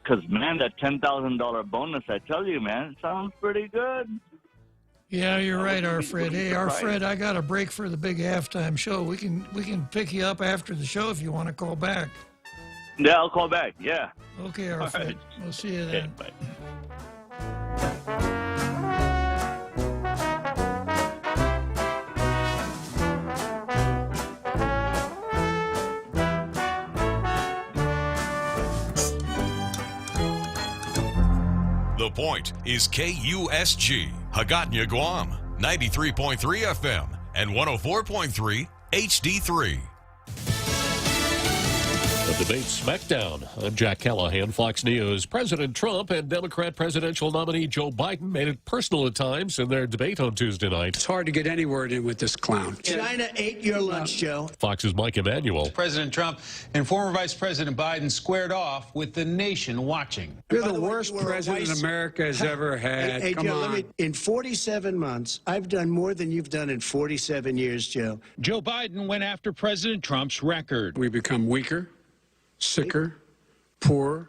Because, man, that $10,000 bonus, I tell you, man, it sounds pretty good. Yeah, you're right, our Fred. Hey, our Fred, I got a break for the big halftime show. We can pick you up after the show if you want to call back. Yeah, I'll call back. Yeah. Okay, our Fred. Right. We'll see you then. Okay, bye. The Point is KUSG, Hagåtña, Guam, 93.3 FM and 104.3 HD3. The debate smackdown. I'm Jack Callahan, Fox News. President Trump and Democrat presidential nominee Joe Biden made it personal at times in their debate on Tuesday night. It's hard to get any word in with this clown. China ate your lunch, Joe. Fox's Mike Emanuel. President Trump and former Vice President Biden squared off with the nation watching. You're the worst president America has ever had. Hey, Come Joe, on. in 47 months, I've done more than you've done in 47 years, Joe. Joe Biden went after President Trump's record. We become weaker, sicker, poorer,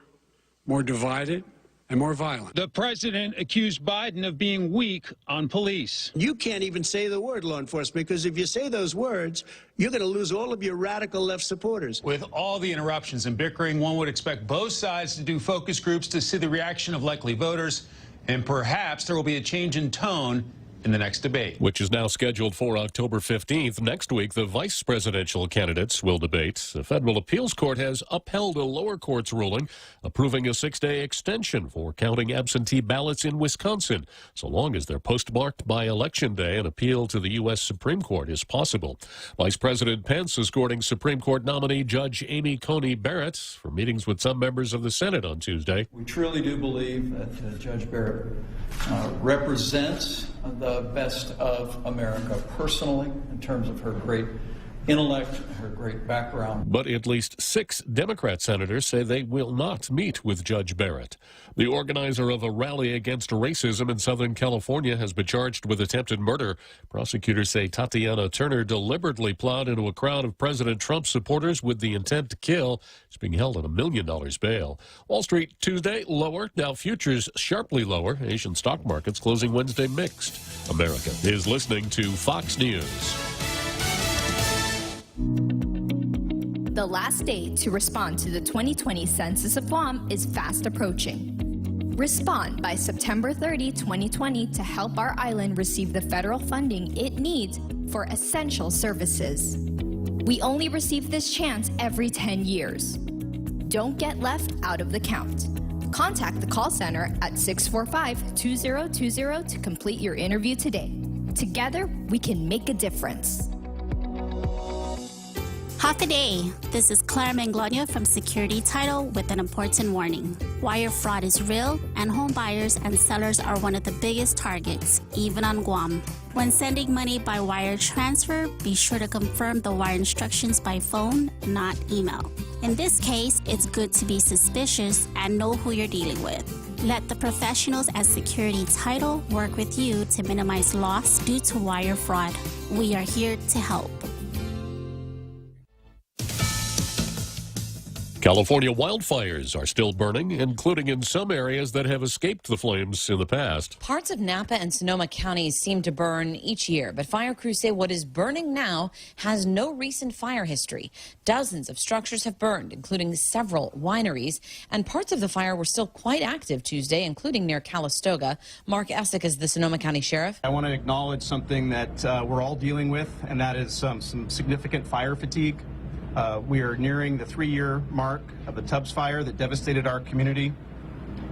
more divided, and more violent. The president accused Biden of being weak on police. You can't even say the word law enforcement, because if you say those words, you're going to lose all of your radical left supporters. With all the interruptions and bickering, one would expect both sides to do focus groups to see the reaction of likely voters, and perhaps there will be a change in tone in the next debate. Which is now scheduled for October 15th. Next week, the vice presidential candidates will debate. The federal appeals court has upheld a lower court's ruling approving a 6-day extension for counting absentee ballots in Wisconsin, so long as they're postmarked by Election Day. An appeal to the U.S. Supreme Court is possible. Vice President Pence escorting Supreme Court nominee Judge Amy Coney Barrett for meetings with some members of the Senate on Tuesday. We truly do believe that Judge Barrett represents the best of America personally in terms of her great intellect, her great background. But at least 6 Democrat senators say they will not meet with Judge Barrett. The organizer of a rally against racism in Southern California has been charged with attempted murder. Prosecutors say Tatiana Turner deliberately plowed into a crowd of President Trump supporters with the intent to kill. She's being held on $1 million bail. Wall Street Tuesday lower, Dow futures sharply lower. Asian stock markets closing Wednesday mixed. America is listening to Fox News. The last day to respond to the 2020 Census of Guam is fast approaching. Respond by September 30, 2020 to help our island receive the federal funding it needs for essential services. We only receive this chance every 10 years. Don't get left out of the count. Contact the call center at 645-2020 to complete your interview today. Together, we can make a difference. Half a day. This is Claire Manglona from Security Title with an important warning. Wire fraud is real, and home buyers and sellers are one of the biggest targets, even on Guam. When sending money by wire transfer, be sure to confirm the wire instructions by phone, not email. In this case, it's good to be suspicious and know who you're dealing with. Let the professionals at Security Title work with you to minimize loss due to wire fraud. We are here to help. California wildfires are still burning, including in some areas that have escaped the flames in the past. Parts of Napa and Sonoma counties seem to burn each year, but fire crews say what is burning now has no recent fire history. Dozens of structures have burned, including several wineries, and parts of the fire were still quite active Tuesday, including near Calistoga. Mark Essick is the Sonoma County Sheriff. I want to acknowledge something that we're all dealing with, and that is some significant fire fatigue. We are nearing the 3-year mark of the Tubbs fire that devastated our community.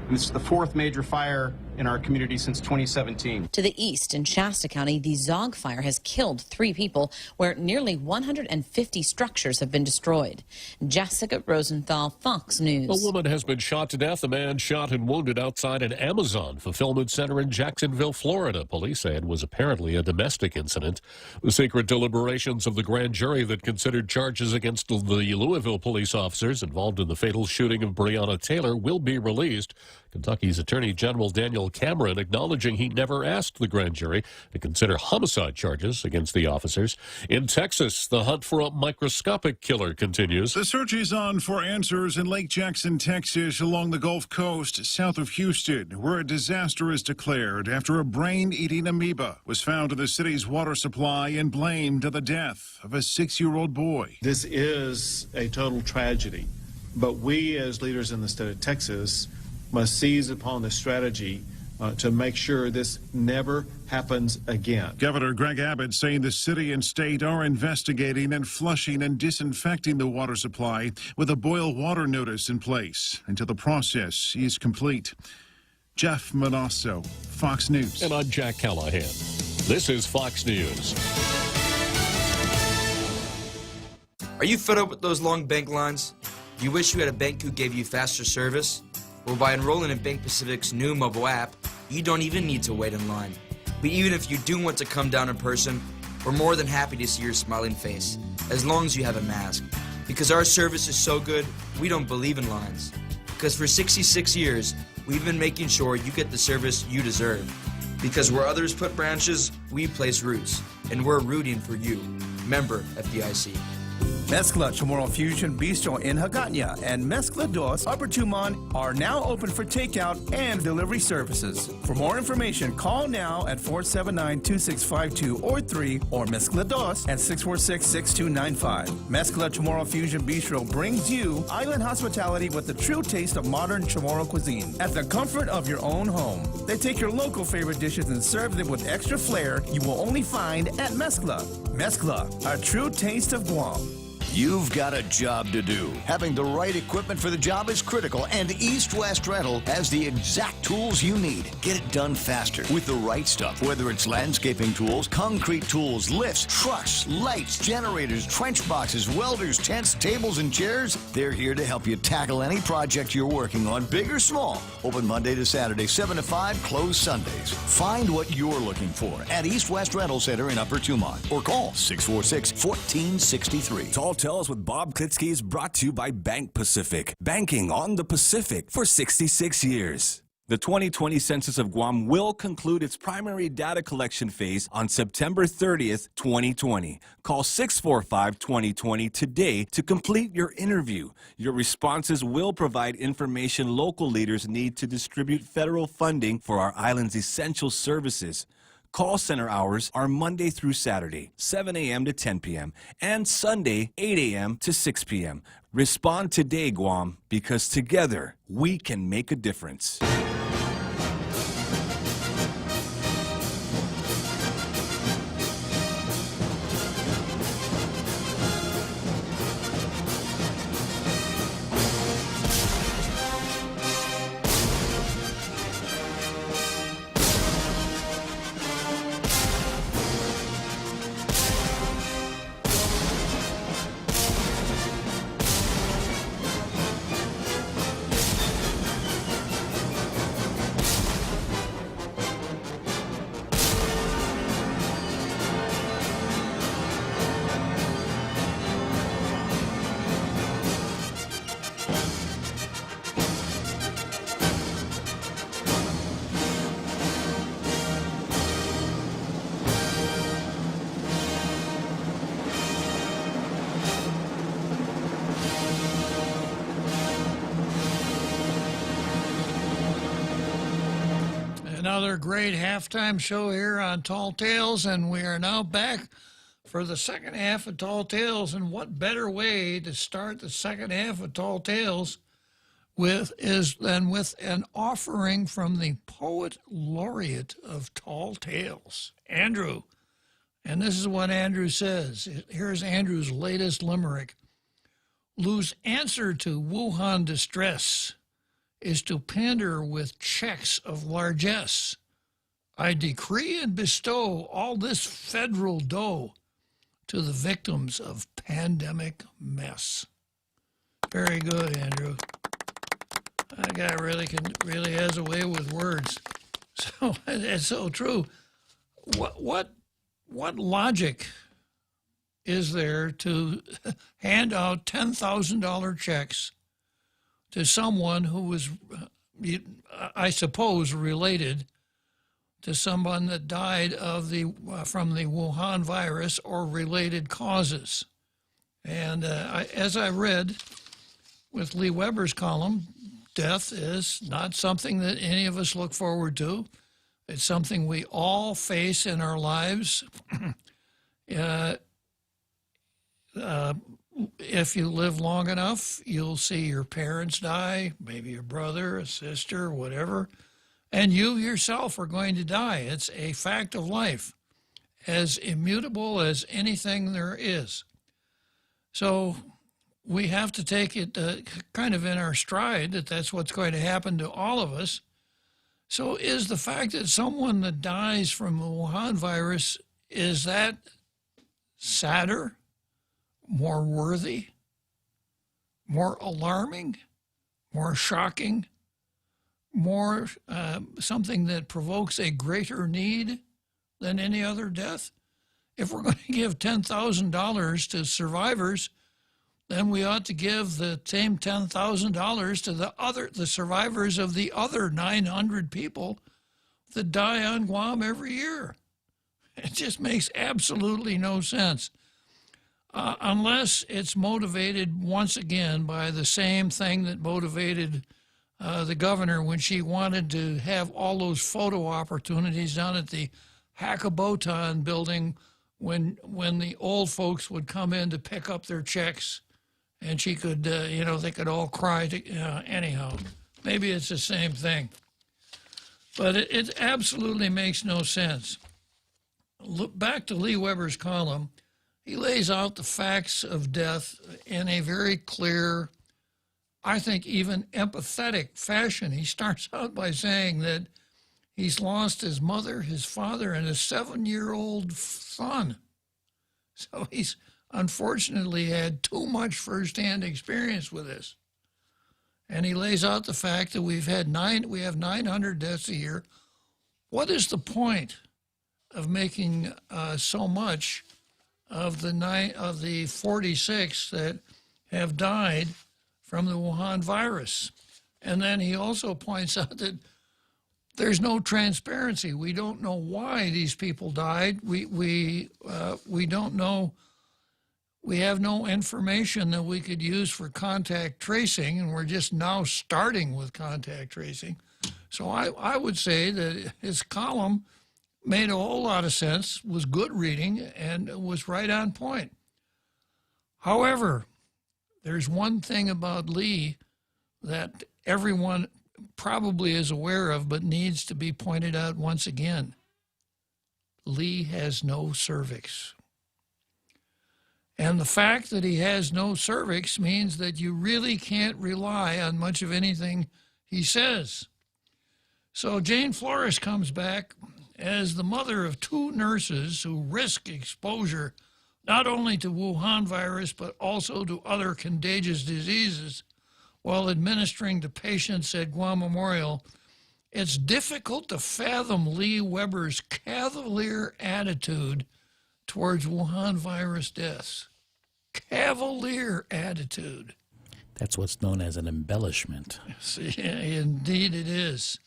And this is the 4th major fire in our community since 2017. To the east, in Shasta County, the Zog fire has killed 3 people, where nearly 150 structures have been destroyed. Jessica Rosenthal, Fox News. A woman has been shot to death. A man shot and wounded outside an Amazon fulfillment center in Jacksonville, Florida. Police say it was apparently a domestic incident. The secret deliberations of the grand jury that considered charges against the Louisville police officers involved in the fatal shooting of Breonna Taylor will be released. Kentucky's Attorney General Daniel Cameron acknowledging he never asked the grand jury to consider homicide charges against the officers. In Texas, the hunt for a microscopic killer continues. The search is on for answers in Lake Jackson, Texas, along the Gulf Coast, south of Houston, where a disaster is declared after a brain-eating amoeba was found in the city's water supply and blamed on the death of a 6-year-old boy. This is a total tragedy, but we as leaders in the state of Texas must seize upon the strategy to make sure this never happens again. Governor Greg Abbott saying the city and state are investigating and flushing and disinfecting the water supply with a boil water notice in place until the process is complete. Jeff Manasso, Fox News. And I'm Jack Callahan. This is Fox News. Are you fed up with those long bank lines? Do you wish you had a bank who gave you faster service? Well, by enrolling in Bank Pacific's new mobile app, you don't even need to wait in line. But even if you do want to come down in person, we're more than happy to see your smiling face, as long as you have a mask. Because our service is so good, we don't believe in lines. Because for 66 years, we've been making sure you get the service you deserve. Because where others put branches, we place roots. And we're rooting for you. Member FDIC. Mezcla Chamorro Fusion Bistro in Hagåtña and Mezcla Dos Upper Tumon are now open for takeout and delivery services. For more information, call now at 479-2652 or 3 or Mezcla Dos at 646-6295. Mezcla Chamorro Fusion Bistro brings you island hospitality with the true taste of modern Chamorro cuisine at the comfort of your own home. They take your local favorite dishes and serve them with extra flair you will only find at Mezcla. Mezcla, a true taste of Guam. You've got a job to do. Having the right equipment for the job is critical, and East West Rental has the exact tools you need. Get it done faster with the right stuff, whether it's landscaping tools, concrete tools, lifts, trucks, lights, generators, trench boxes, welders, tents, tables, and chairs. They're here to help you tackle any project you're working on, big or small. Open Monday to Saturday, 7 to 5, closed Sundays. Find what you're looking for at East West Rental Center in Upper Tumon or call 646-1463. Tall Tales with Bob Klitzkie is brought to you by Bank Pacific. Banking on the Pacific for 66 years. The 2020 Census of Guam will conclude its primary data collection phase on September 30th, 2020. Call 645-2020 today to complete your interview. Your responses will provide information local leaders need to distribute federal funding for our island's essential services. Call center hours are Monday through Saturday, 7 a.m. to 10 p.m., and Sunday, 8 a.m. to 6 p.m. Respond today, Guam, because together we can make a difference. Another great halftime show here on Tall Tales, and we are now back for the second half of Tall Tales. And what better way to start the second half of Tall Tales than with an offering from the Poet Laureate of Tall Tales, Andrew. And this is what Andrew says. Here's Andrew's latest limerick. Lou's answer to Wuhan distress is to pander with checks of largesse. I decree and bestow all this federal dough to the victims of pandemic mess. Very good, Andrew. That guy really has a way with words. So it's so true. What logic is there to hand out $10,000 checks to someone who was, I suppose, related to someone that died from the Wuhan virus or related causes? And as I read with Lee Weber's column, death is not something that any of us look forward to. It's something we all face in our lives. If you live long enough, you'll see your parents die, maybe your brother, a sister, whatever, and you yourself are going to die. It's a fact of life, as immutable as anything there is. So we have to take it kind of in our stride that that's what's going to happen to all of us. So is the fact that someone that dies from the Wuhan virus, is that sadder, more worthy, more alarming, more shocking, more something that provokes a greater need than any other death? If we're going to give $10,000 to survivors, then we ought to give the same $10,000 to the survivors of the other 900 people that die on Guam every year. It just makes absolutely no sense. Unless it's motivated once again by the same thing that motivated the governor when she wanted to have all those photo opportunities down at the Hakabotan building when the old folks would come in to pick up their checks, and she could, they could all cry. Anyhow, maybe it's the same thing. But it absolutely makes no sense. Look back to Lee Weber's column. He lays out the facts of death in a very clear, I think even empathetic fashion. He starts out by saying that he's lost his mother, his father, and his 7-year-old son. So he's unfortunately had too much firsthand experience with this. And he lays out the fact that we have 900 deaths a year. What is the point of making so much of the 46 that have died from the Wuhan virus? And then he also points out that there's no transparency. We don't know why these people died. We don't know. We have no information that we could use for contact tracing, and we're just now starting with contact tracing. So I would say that his column made a whole lot of sense, was good reading, and was right on point. However, there's one thing about Lee that everyone probably is aware of, but needs to be pointed out once again. Lee has no cervix. And the fact that he has no cervix means that you really can't rely on much of anything he says. So Jane Flores comes back as the mother of 2 nurses who risk exposure not only to Wuhan virus, but also to other contagious diseases while administering to patients at Guam Memorial. It's difficult to fathom Lee Weber's cavalier attitude towards Wuhan virus deaths. Cavalier attitude. That's what's known as an embellishment. See, indeed it is.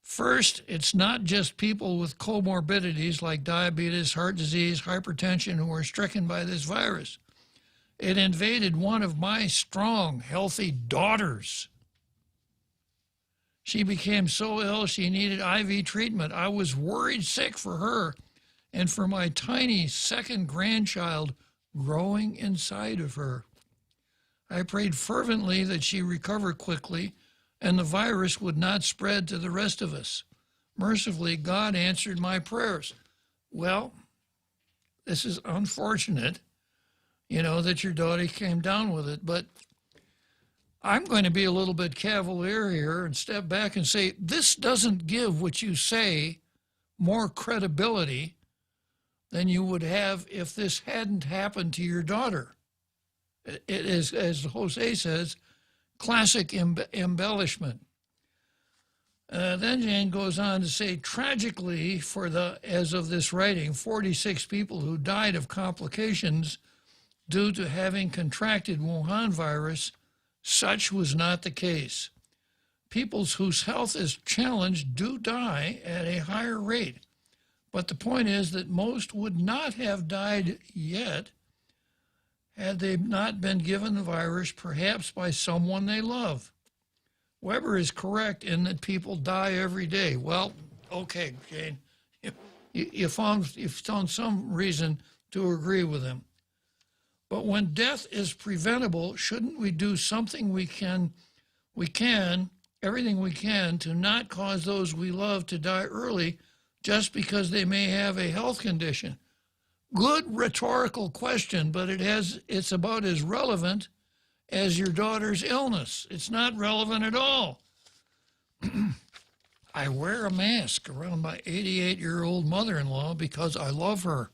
First, it's not just people with comorbidities like diabetes, heart disease, hypertension who are stricken by this virus. It invaded one of my strong, healthy daughters. She became so ill she needed IV treatment. I was worried sick for her and for my tiny second grandchild growing inside of her. I prayed fervently that she recover quickly and the virus would not spread to the rest of us. Mercifully, God answered my prayers. Well, this is unfortunate, that your daughter came down with it, but I'm going to be a little bit cavalier here and step back and say, this doesn't give what you say more credibility than you would have if this hadn't happened to your daughter. It is, as Jose says, classic embellishment. Then Jane goes on to say, tragically, as of this writing, 46 people who died of complications due to having contracted Wuhan virus, such was not the case. People whose health is challenged do die at a higher rate. But the point is that most would not have died yet had they not been given the virus, perhaps by someone they love. Weber is correct in that people die every day. Well, okay, Jane, you found some reason to agree with him. But when death is preventable, shouldn't we do something everything we can to not cause those we love to die early just because they may have a health condition? Good rhetorical question, but it's about as relevant as your daughter's illness. It's not relevant at all. I wear a mask around my 88-year-old mother-in-law because I love her.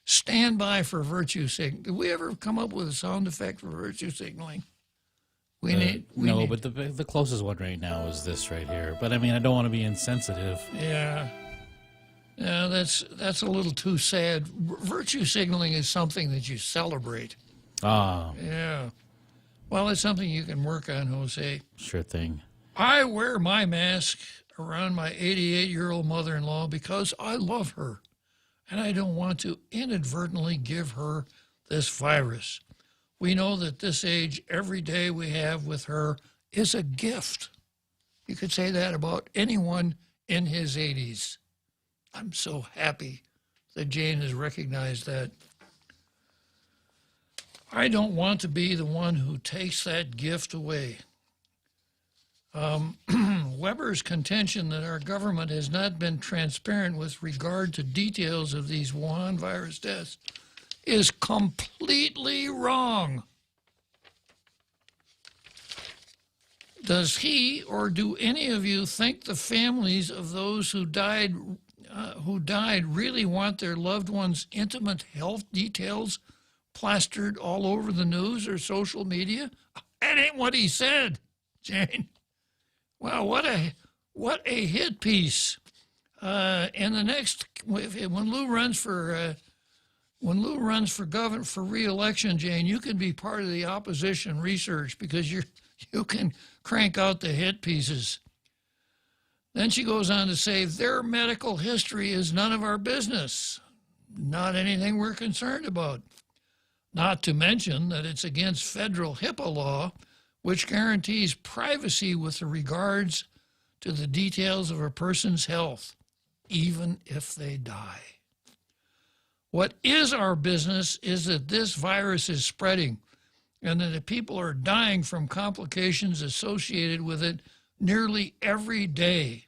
Stand by for virtue signaling. Did we ever come up with a sound effect for virtue signaling? But the closest one right now is this right here. But I mean, I don't want to be insensitive. Yeah. Yeah, that's a little too sad. Virtue signaling is something that you celebrate. Ah. Yeah. Well, it's something you can work on, Jose. Sure thing. I wear my mask around my 88-year-old mother-in-law because I love her, and I don't want to inadvertently give her this virus. We know that this age, every day we have with her is a gift. You could say that about anyone in his 80s. I'm so happy that Jane has recognized that. I don't want to be the one who takes that gift away. Weber's contention that our government has not been transparent with regard to details of these Wuhan virus deaths is completely wrong. Does he or do any of you think the families of those who died really want their loved ones' intimate health details plastered all over the news or social media? That ain't what he said, Jane. Well, what a hit piece. And the next, when Lou runs for governor for re-election, Jane, you can be part of the opposition research because you can crank out the hit pieces. Then she goes on to say, their medical history is none of our business, not anything we're concerned about. Not to mention that it's against federal HIPAA law, which guarantees privacy with regards to the details of a person's health, even if they die. What is our business is that this virus is spreading and that the people are dying from complications associated with it nearly every day.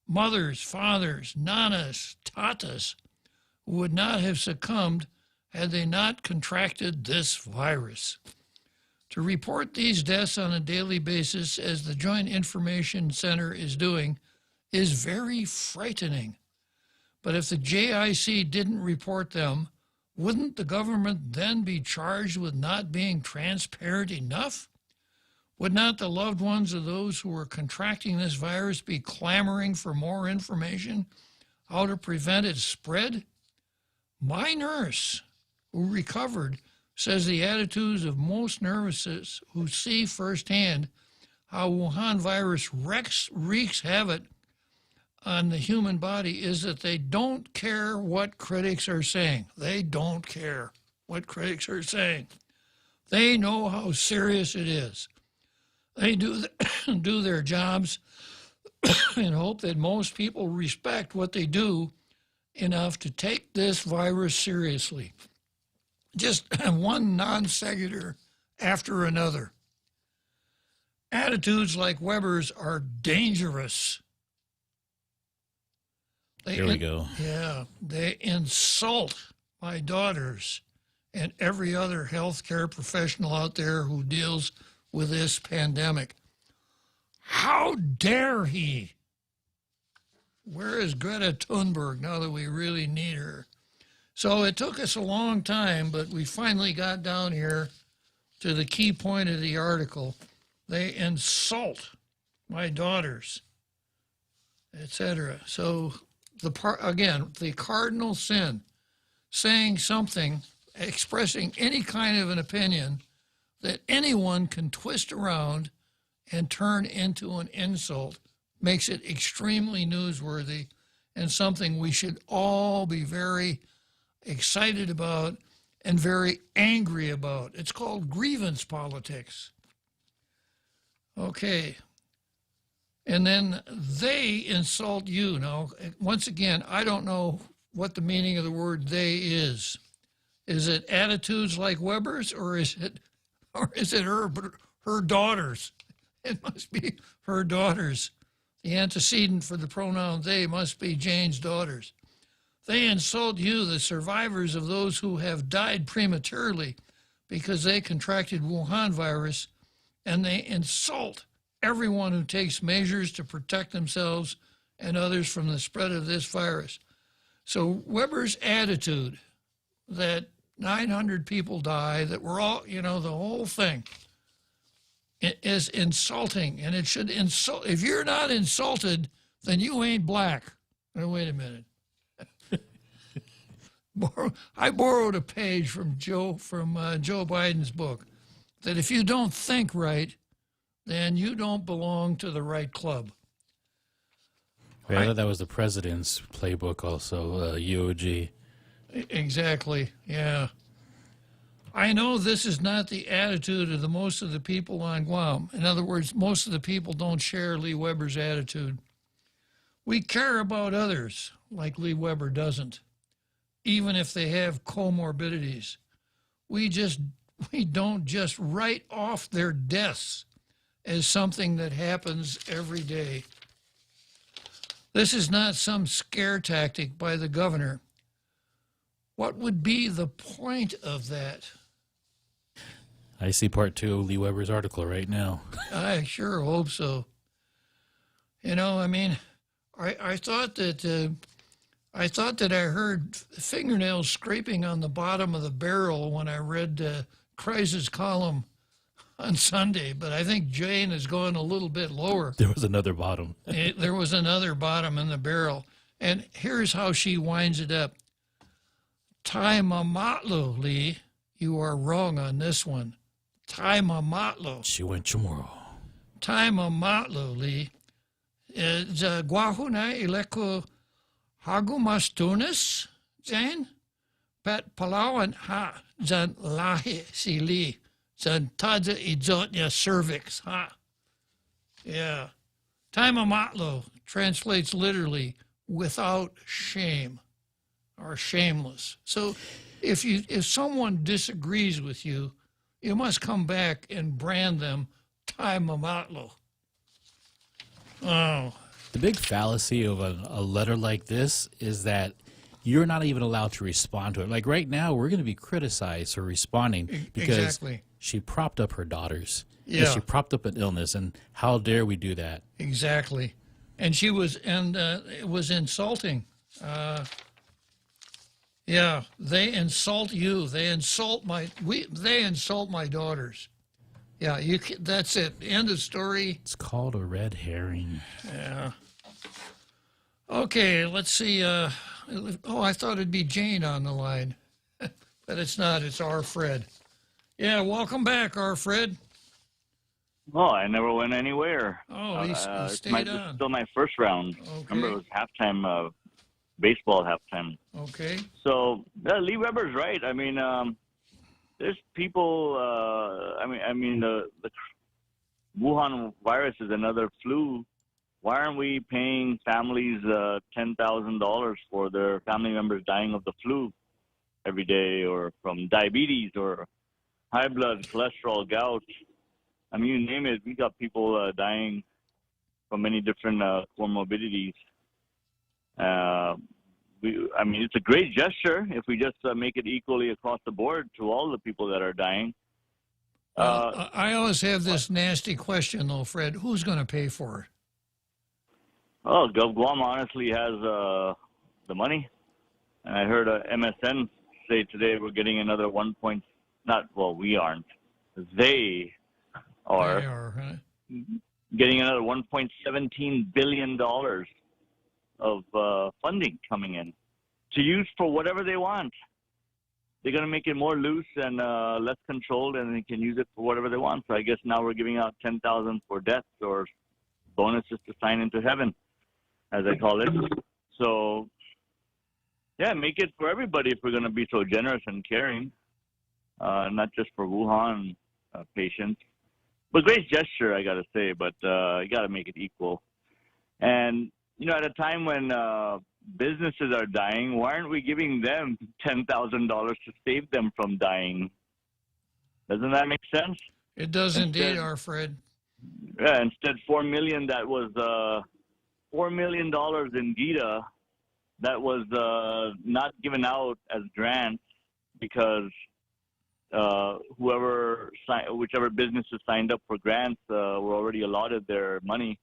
Mothers, fathers, nanas, tatas would not have succumbed had they not contracted this virus. To report these deaths on a daily basis, as the Joint Information Center is doing, is very frightening. But if the JIC didn't report them, wouldn't the government then be charged with not being transparent enough? Would not the loved ones of those who were contracting this virus be clamoring for more information, how to prevent its spread? My nurse, who recovered, says the attitudes of most nurses who see firsthand how Wuhan virus wreaks havoc on the human body is that they don't care what critics are saying. They don't care what critics are saying. They know how serious it is. They do their jobs and hope that most people respect what they do enough to take this virus seriously. Just one non-sequitur after another. Attitudes like Weber's are dangerous. Here we go. Yeah, they insult my daughters and every other healthcare professional out there who deals with this pandemic. How dare he? Where is Greta Thunberg now that we really need her? So it took us a long time, but we finally got down here to the key point of the article. They insult my daughters, etc. So the cardinal sin, saying something, expressing any kind of an opinion that anyone can twist around and turn into an insult, makes it extremely newsworthy and something we should all be very excited about and very angry about. It's called grievance politics. Okay. And then they insult you. Now, once again, I don't know what the meaning of the word they is. Is it attitudes like Weber's, or is it her daughters? It must be her daughters. The antecedent for the pronoun they must be Jane's daughters. They insult you, the survivors of those who have died prematurely because they contracted Wuhan virus, and they insult everyone who takes measures to protect themselves and others from the spread of this virus. So Weber's attitude that 900 people die, that we're all, the whole thing is insulting, and it should insult. If you're not insulted, then you ain't black. Now, wait a minute. I borrowed a page from Joe Biden's book that if you don't think right, then you don't belong to the right club. Yeah, I thought that was the president's playbook also, UOG. Exactly, yeah. I know this is not the attitude of most of the people on Guam. In other words, most of the people don't share Lee Weber's attitude. We care about others like Lee Weber doesn't, even if they have comorbidities. We don't just write off their deaths as something that happens every day. This is not some scare tactic by the governor. What would be the point of that? I see part 2 of Lee Weber's article right now. I sure hope so. I thought that I heard fingernails scraping on the bottom of the barrel when I read Kreis's column on Sunday, but I think Jane has gone a little bit lower. There was another bottom. There was another bottom in the barrel. And here's how she winds it up. Taimamatlo, Lee, you are wrong on this one. Taimamatlo. She went tomorrow. Taimamatlo, Lee. Guahuna ileko hagumastunis, Jane? Pat Palawan ha jan lahi si Lee. Jan taja ijotnya cervix, ha? Yeah. Taimamatlo translates literally without shame or shameless. So if someone disagrees with you, you must come back and brand them Taimamatlo. Oh. The big fallacy of a letter like this is that you're not even allowed to respond to it. Like right now, we're going to be criticized for responding because exactly. She propped up her daughters. Yeah. She propped up an illness, and how dare we do that? Exactly. And it was insulting. Yeah, they insult you. They insult my daughters. Yeah, that's it. End of story. It's called a red herring. Yeah. Okay, let's see. I thought it'd be Jane on the line, but it's not. It's our Fred. Yeah, welcome back, our Fred. Oh, I never went anywhere. Oh, you stayed on. It's still my first round. Okay. Remember, it was halftime, baseball halftime. Okay. So Lee Weber's right. I mean, there's people. The Wuhan virus is another flu. Why aren't we paying families $10,000 for their family members dying of the flu every day, or from diabetes, or high blood, cholesterol, gout? I mean, you name it. We got people dying from many different comorbidities. It's a great gesture if we just make it equally across the board to all the people that are dying. I always have this nasty question, though, Fred. Who's going to pay for it? Oh, Guam honestly has the money. And I heard MSN say today we're getting another we aren't. They are getting another $1.17 billion of funding coming in to use for whatever they want. They're going to make it more loose and less controlled, and they can use it for whatever they want. So I guess now we're giving out $10,000 for deaths or bonuses to sign into heaven, as I call it. So, yeah, make it for everybody if we're going to be so generous and caring, not just for Wuhan patients. But great gesture, I got to say, but you got to make it equal. And, at a time when businesses are dying, why aren't we giving them $10,000 to save them from dying? Doesn't that make sense? It does indeed, our Fred. Yeah, instead $4 million, that was $4 million in GITA that was not given out as grants because whichever businesses signed up for grants were already allotted their money.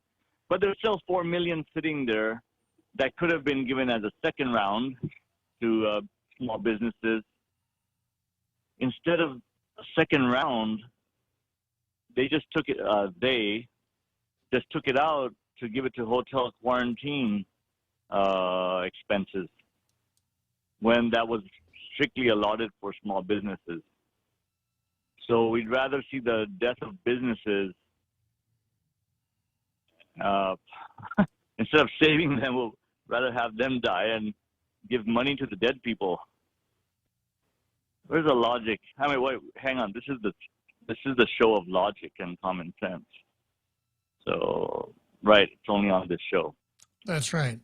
But there's still $4 million sitting there that could have been given as a second round to small businesses. Instead of a second round, they just took it. They just took it out to give it to hotel quarantine expenses, when that was strictly allotted for small businesses. So we'd rather see the death of businesses instead of saving them. We'll rather have them die and give money to the dead people. Where's the logic? I mean, wait, hang on. This is the show of logic and common sense. So, right, it's only on this show. That's right.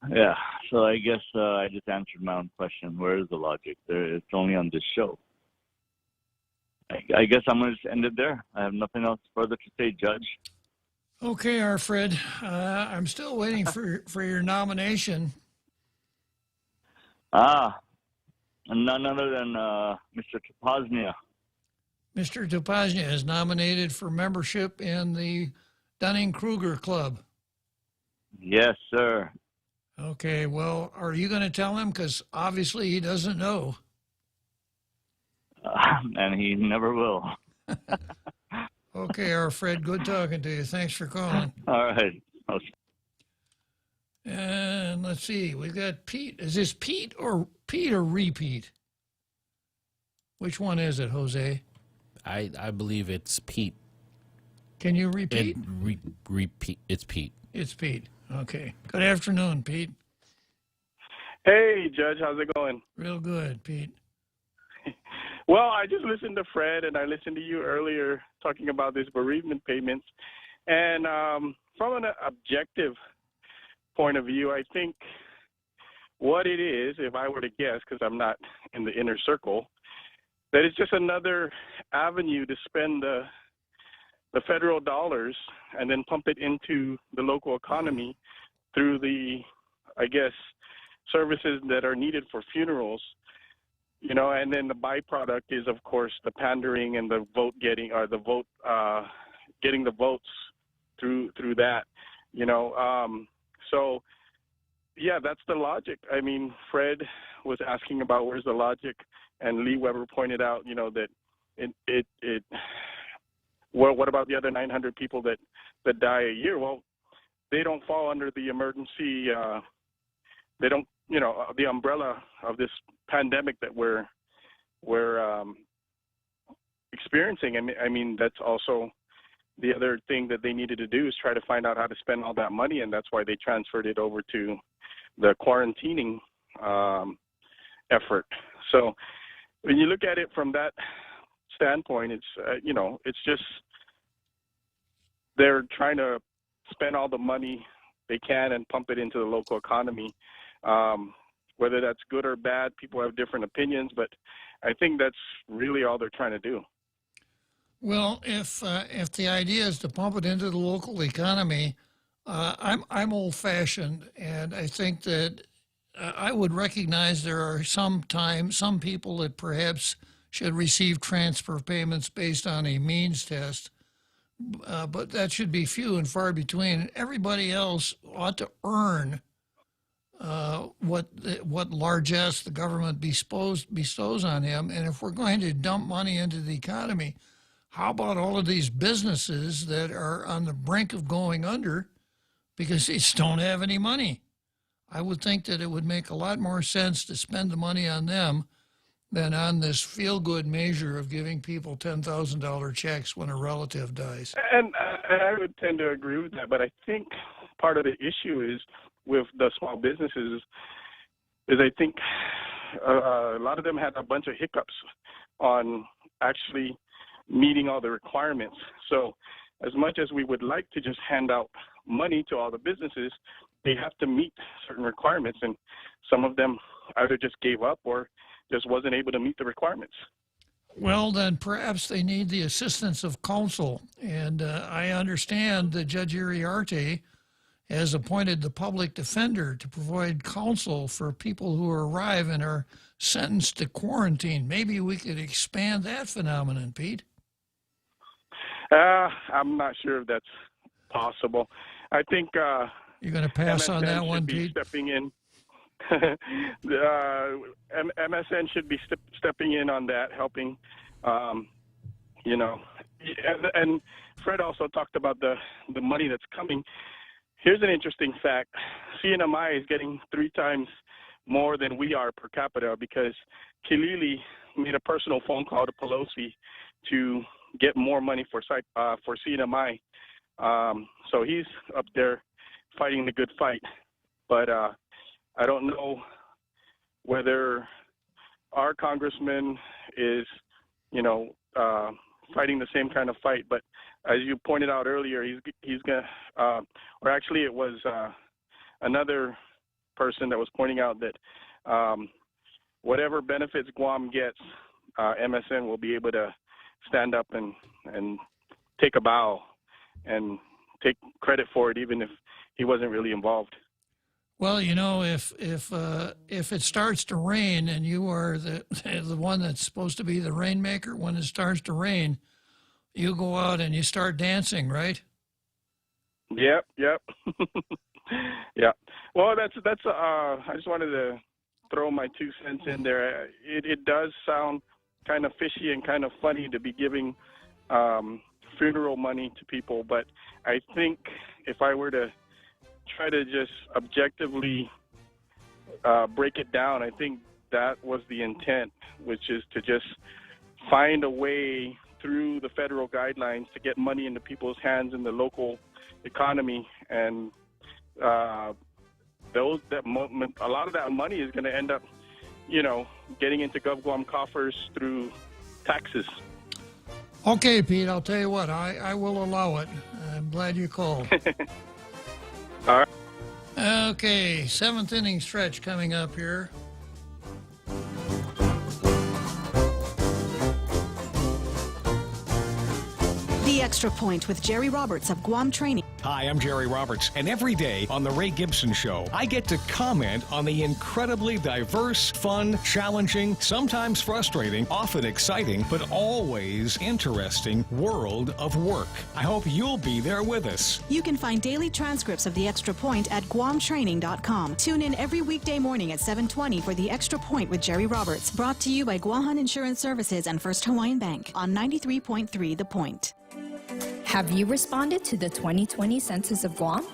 Yeah, so I guess I just answered my own question. Where is the logic? It's only on this show. I guess I'm going to just end it there. I have nothing else further to say, Judge. Okay, Alfred. I'm still waiting for your nomination. None other than Mr. Topaznia. Mr. Topaznia is nominated for membership in the Dunning-Kruger Club. Yes, sir. Okay, well, are you going to tell him? Because obviously he doesn't know. And he never will. Okay, Alfred, good talking to you. Thanks for calling. All right. And let's see, we've got Pete. Is this Pete or repeat? Which one is it, Jose? I believe it's Pete. Can you repeat? Repeat. It's Pete. It's Pete. Okay. Good afternoon, Pete. Hey, Judge. How's it going? Real good, Pete. Well, I just listened to Fred, and I listened to you earlier talking about this bereavement payments. And from an objective point of view, I think what it is, if I were to guess, because I'm not in the inner circle, that it's just another avenue to spend the federal dollars and then pump it into the local economy through the, I guess, services that are needed for funerals. You know, and then the byproduct is, of course, the pandering and the vote getting, or the vote, getting the votes through that, you know. So, yeah, that's the logic. I mean, Fred was asking about where's the logic, and Lee Weber pointed out, you know, that well, what about the other 900 people that die a year? Well, they don't fall under the emergency, they don't, you know, the umbrella of this pandemic that we're experiencing. I mean, that's also the other thing that they needed to do, is try to find out how to spend all that money, and that's why they transferred it over to the quarantining effort. So when you look at it from that standpoint, it's you know, it's just they're trying to spend all the money they can and pump it into the local economy. Whether that's good or bad, people have different opinions, but I think that's really all they're trying to do. Well, if the idea is to pump it into the local economy, I'm old-fashioned, and I think that I would recognize there are some people that perhaps should receive transfer payments based on a means test, but that should be few and far between. Everybody else ought to earn what largesse the government bestows on him. And if we're going to dump money into the economy, how about all of these businesses that are on the brink of going under because they just don't have any money? I would think that it would make a lot more sense to spend the money on them than on this feel-good measure of giving people $10,000 checks when a relative dies. And I would tend to agree with that, but I think part of the issue is with the small businesses is I think a lot of them had a bunch of hiccups on actually meeting all the requirements. So as much as we would like to just hand out money to all the businesses, they have to meet certain requirements, and some of them either just gave up or just wasn't able to meet the requirements. Well, then perhaps they need the assistance of counsel. And I understand that Judge Iriarte has appointed the public defender to provide counsel for people who arrive and are sentenced to quarantine. Maybe we could expand that phenomenon, Pete. I'm not sure if that's possible. I think you're going to pass on that one, Pete. Stepping in. MSN should be stepping in on that, helping. You know, and Fred also talked about the money that's coming. Here's an interesting fact: CNMI is getting 3 times more than we are per capita because Kilili made a personal phone call to Pelosi to get more money for CNMI. So he's up there fighting the good fight. But I don't know whether our congressman is, fighting the same kind of fight. But as you pointed out earlier, he's gonna, or actually it was another person that was pointing out that whatever benefits Guam gets, MSN will be able to stand up and take a bow and take credit for it, even if he wasn't really involved. Well, if it starts to rain and you are the one that's supposed to be the rainmaker, when it starts to rain, you go out and you start dancing, right? Yep. Yeah. Well, that's. I just wanted to throw my 2 cents in there. It does sound kind of fishy and kind of funny to be giving funeral money to people, but I think if I were to try to just objectively break it down, I think that was the intent, which is to just find a way through the federal guidelines to get money into people's hands in the local economy, and a lot of that money is going to end up, getting into GovGuam coffers through taxes. Okay, Pete, I'll tell you what, I will allow it. I'm glad you called. All right. Okay, 7th inning stretch coming up here. The Extra Point with Jerry Roberts of Guam Training. Hi, I'm Jerry Roberts, and every day on The Ray Gibson Show, I get to comment on the incredibly diverse, fun, challenging, sometimes frustrating, often exciting, but always interesting world of work. I hope you'll be there with us. You can find daily transcripts of The Extra Point at guamtraining.com. Tune in every weekday morning at 7:20 for The Extra Point with Jerry Roberts, brought to you by Guahan Insurance Services and First Hawaiian Bank on 93.3 The Point. Have you responded to the 2020 Census of Guam?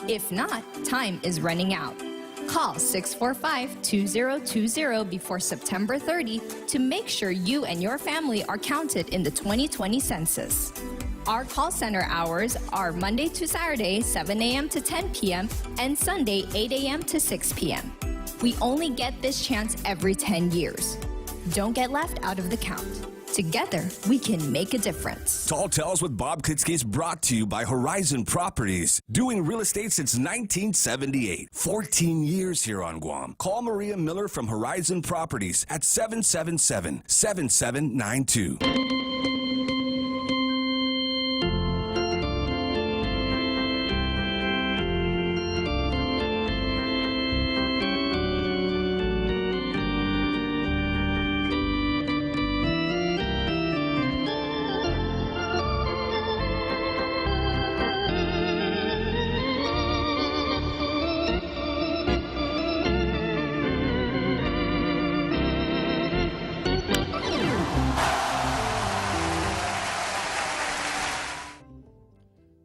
If not, time is running out. Call 645-2020 before September 30 to make sure you and your family are counted in the 2020 census. Our call center hours are Monday to Saturday, 7 a.m. to 10 p.m. and Sunday, 8 a.m. to 6 p.m. We only get this chance every 10 years. Don't get left out of the count. Together, we can make a difference. Tall Tales with Bob Klitzkie is brought to you by Horizon Properties, doing real estate since 1978. 14 years here on Guam. Call Maria Miller from Horizon Properties at 777-7792.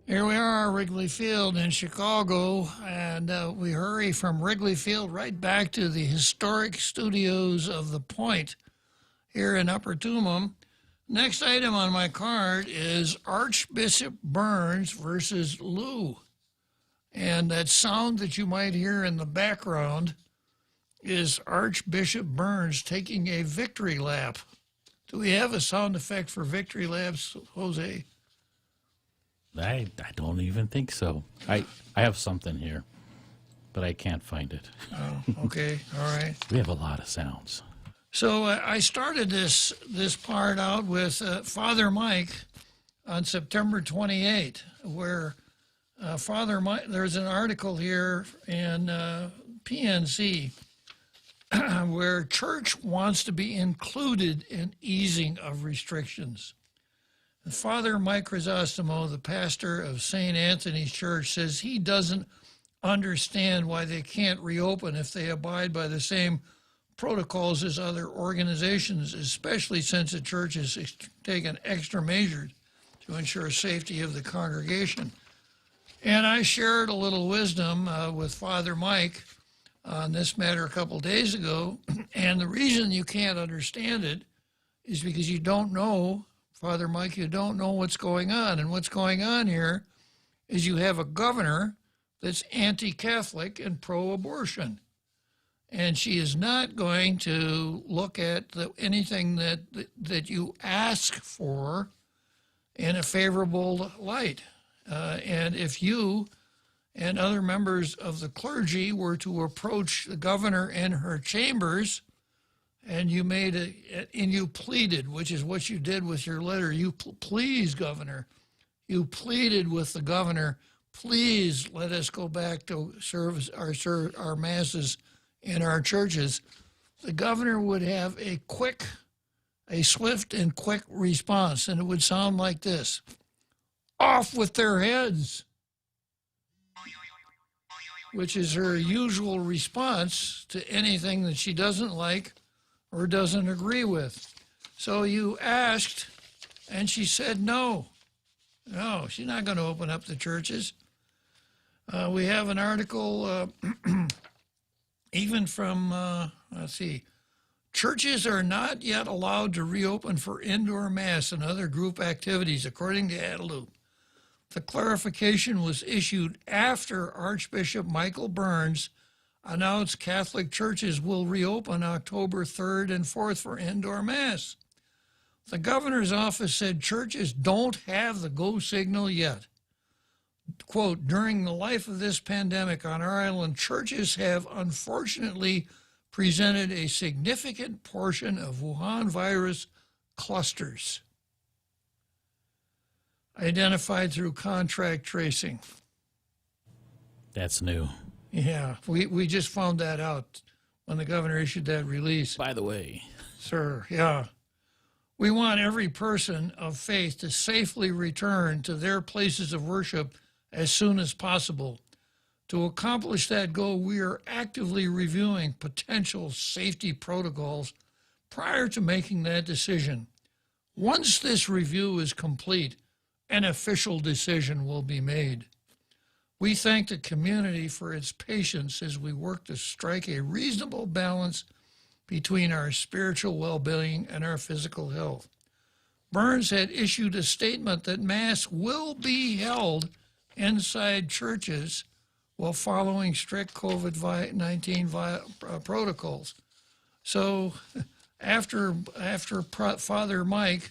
Here we are, Wrigley Field in Chicago, and we hurry from Wrigley Field right back to the historic studios of The Point here in Upper Tumum. Next item on my card is Archbishop Burns versus Lou. And that sound that you might hear in the background is Archbishop Burns taking a victory lap. Do we have a sound effect for victory laps, Jose? I don't even think so. I have something here, but I can't find it. Oh, okay, all right. We have a lot of sounds. So I started this part out with Father Mike on September 28, where Father Mike, there's an article here in PNC where church wants to be included in easing of restrictions. And Father Mike Chrysostomo, the pastor of St. Anthony's Church, says he doesn't understand why they can't reopen if they abide by the same protocols as other organizations, especially since the church has taken extra measures to ensure safety of the congregation. And I shared a little wisdom with Father Mike on this matter a couple days ago, and the reason you can't understand it is because you don't know, Father Mike, you don't know what's going on. And what's going on here is you have a governor that's anti-Catholic and pro-abortion. And she is not going to look at anything that you ask for in a favorable light. And if you and other members of the clergy were to approach the governor in her chambers, and you you pleaded, which is what you did with your letter, you please, governor, you pleaded with the governor, please let us go back to service our masses in our churches. The governor would have a swift and quick response, and it would sound like this: off with their heads, which is her usual response to anything that she doesn't like or doesn't agree with. So you asked, and she said no. No, she's not going to open up the churches. We have an article even from, churches are not yet allowed to reopen for indoor mass and other group activities, according to Adelup. The clarification was issued after Archbishop Michael Burns announced Catholic churches will reopen October 3rd and 4th for indoor mass. The governor's office said churches don't have the go signal yet. Quote, during the life of this pandemic on our island, churches have unfortunately presented a significant portion of Wuhan virus clusters identified through contract tracing. That's new. Yeah, we just found that out when the governor issued that release. By the way. Sir, yeah. We want every person of faith to safely return to their places of worship as soon as possible. To accomplish that goal, we are actively reviewing potential safety protocols prior to making that decision. Once this review is complete, an official decision will be made. We thank the community for its patience as we work to strike a reasonable balance between our spiritual well-being and our physical health. Burns had issued a statement that Mass will be held inside churches while following strict COVID-19 protocols. So after Father Mike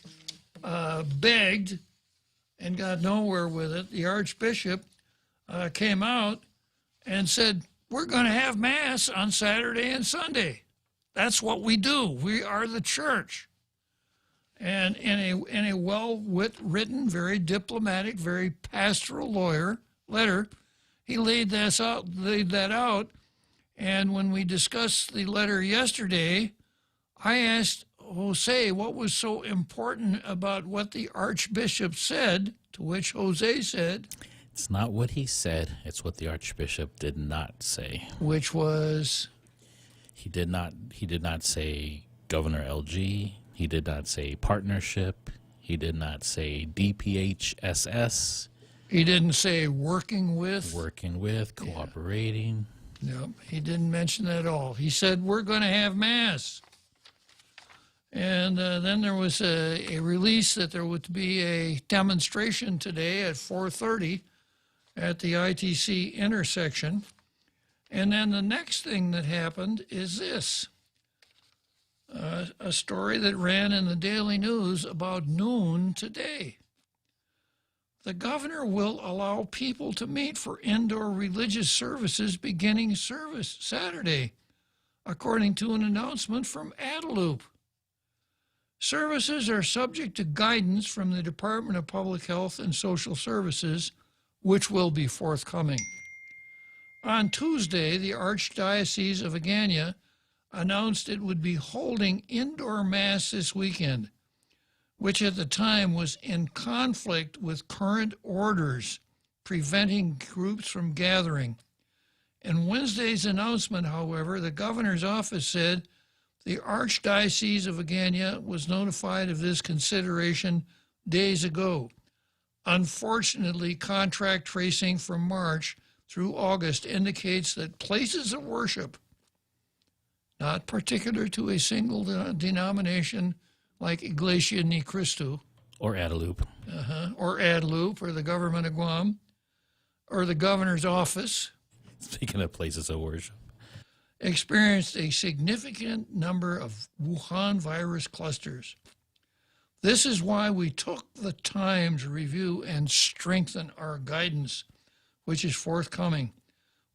begged and got nowhere with it, the Archbishop came out and said, we're going to have Mass on Saturday and Sunday. That's what we do. We are the church. And in a well-written, very diplomatic, very pastoral letter, he laid that out. And when we discussed the letter yesterday, I asked Jose what was so important about what the Archbishop said, to which Jose said, it's not what he said, it's what the Archbishop did not say. Which was? He did not say Governor LG. He did not say partnership. He did not say DPHSS. He didn't say working with. Working with, cooperating. Nope, he didn't mention that at all. He said, we're going to have Mass. And then there was a release that there would be a demonstration today at 4:30 at the ITC intersection. And then the next thing that happened is this. A story that ran in the Daily News about noon today. The governor will allow people to meet for indoor religious services beginning service Saturday, according to an announcement from Adelup. Services are subject to guidance from the Department of Public Health and Social Services which will be forthcoming. On Tuesday, the Archdiocese of Agana announced it would be holding indoor Mass this weekend, which at the time was in conflict with current orders preventing groups from gathering. In Wednesday's announcement, however, the governor's office said the Archdiocese of Agana was notified of this consideration days ago. Unfortunately, contract tracing from March through August indicates that places of worship, not particular to a single denomination like Iglesia Ni Cristo, or Adelup, or the government of Guam, or the governor's office, speaking of places of worship, experienced a significant number of Wuhan virus clusters. This is why we took the time to review and strengthen our guidance, which is forthcoming.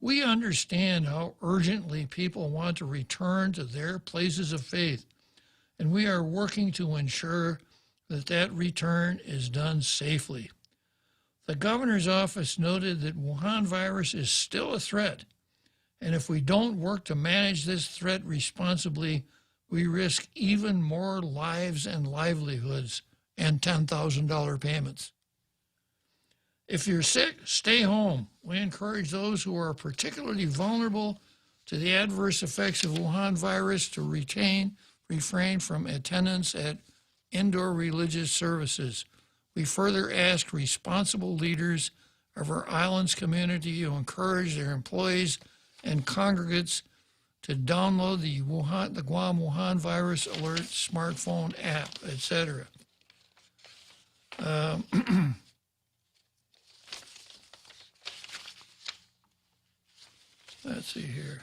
We understand how urgently people want to return to their places of faith, and we are working to ensure that that return is done safely. The governor's office noted that Wuhan virus is still a threat, and if we don't work to manage this threat responsibly, we risk even more lives and livelihoods and $10,000 payments. If you're sick, stay home. We encourage those who are particularly vulnerable to the adverse effects of Wuhan virus to refrain from attendance at indoor religious services. We further ask responsible leaders of our island's community to encourage their employees and congregates to download the Guam Wuhan virus alert smartphone app, etc. Let's see here.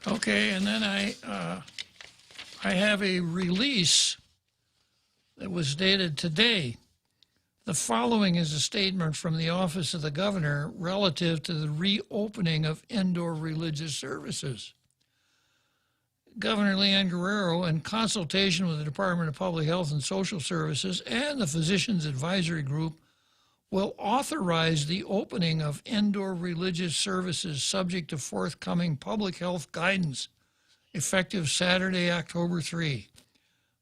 Okay, and then I have a release that was dated today. The following is a statement from the Office of the Governor relative to the reopening of indoor religious services. Governor Leanne Guerrero, in consultation with the Department of Public Health and Social Services and the Physicians Advisory Group, will authorize the opening of indoor religious services subject to forthcoming public health guidance, effective Saturday, October 3.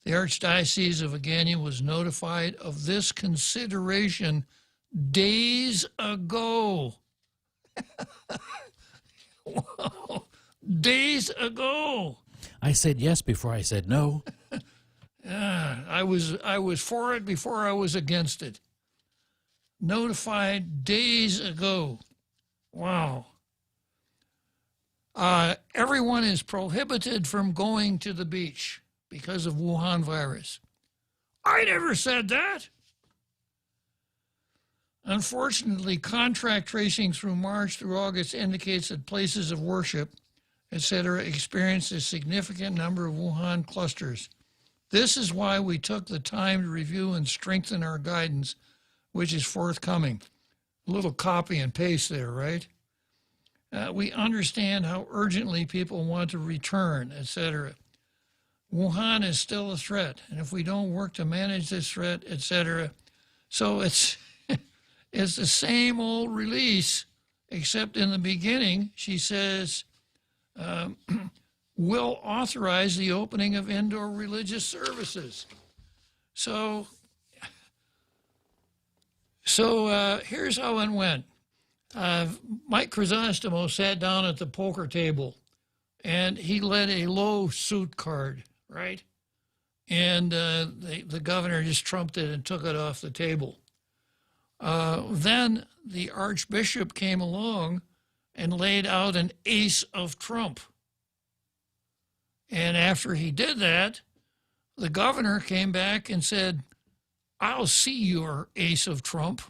The Archdiocese of Agana was notified of this consideration days ago. Wow. Days ago. I said yes before I said no. I was for it before I was against it. Notified days ago. Wow. Everyone is prohibited from going to the beach because of Wuhan virus. I never said that. Unfortunately, contract tracing through March through August indicates that places of worship, etc., experienced a significant number of Wuhan clusters. This is why we took the time to review and strengthen our guidance, which is forthcoming. A little copy and paste there, right? We understand how urgently people want to return, etc. Wuhan is still a threat, and if we don't work to manage this threat, etc. So it's it's the same old release, except in the beginning, she says, will authorize the opening of indoor religious services. So here's how it went. Mike Chrysostomo sat down at the poker table, and he led a low suit card, right? And the governor just trumped it and took it off the table. Then the archbishop came along and laid out an ace of trump. And after he did that, the governor came back and said, I'll see your ace of trump,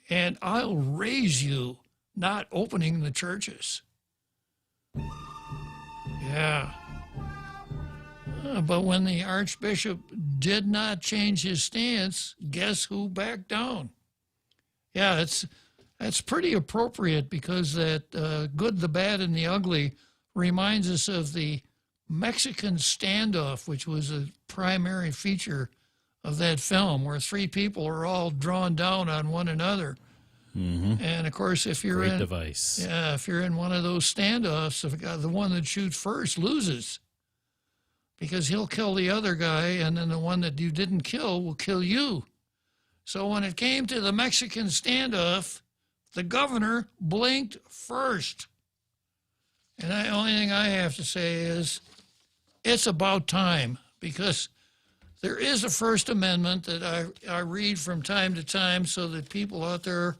and I'll raise you not opening the churches. Yeah. But when the archbishop did not change his stance, guess who backed down? Yeah, that's pretty appropriate, because that good, the bad, and the ugly reminds us of the Mexican standoff, which was a primary feature of that film, where three people are all drawn down on one another. Mm-hmm. And of course, if you're Great device. if you're in one of those standoffs, the one that shoots first loses, because he'll kill the other guy, and then the one that you didn't kill will kill you. So when it came to the Mexican standoff, the governor blinked first. And the only thing I have to say is, it's about time, because there is a First Amendment that I read from time to time so that people out there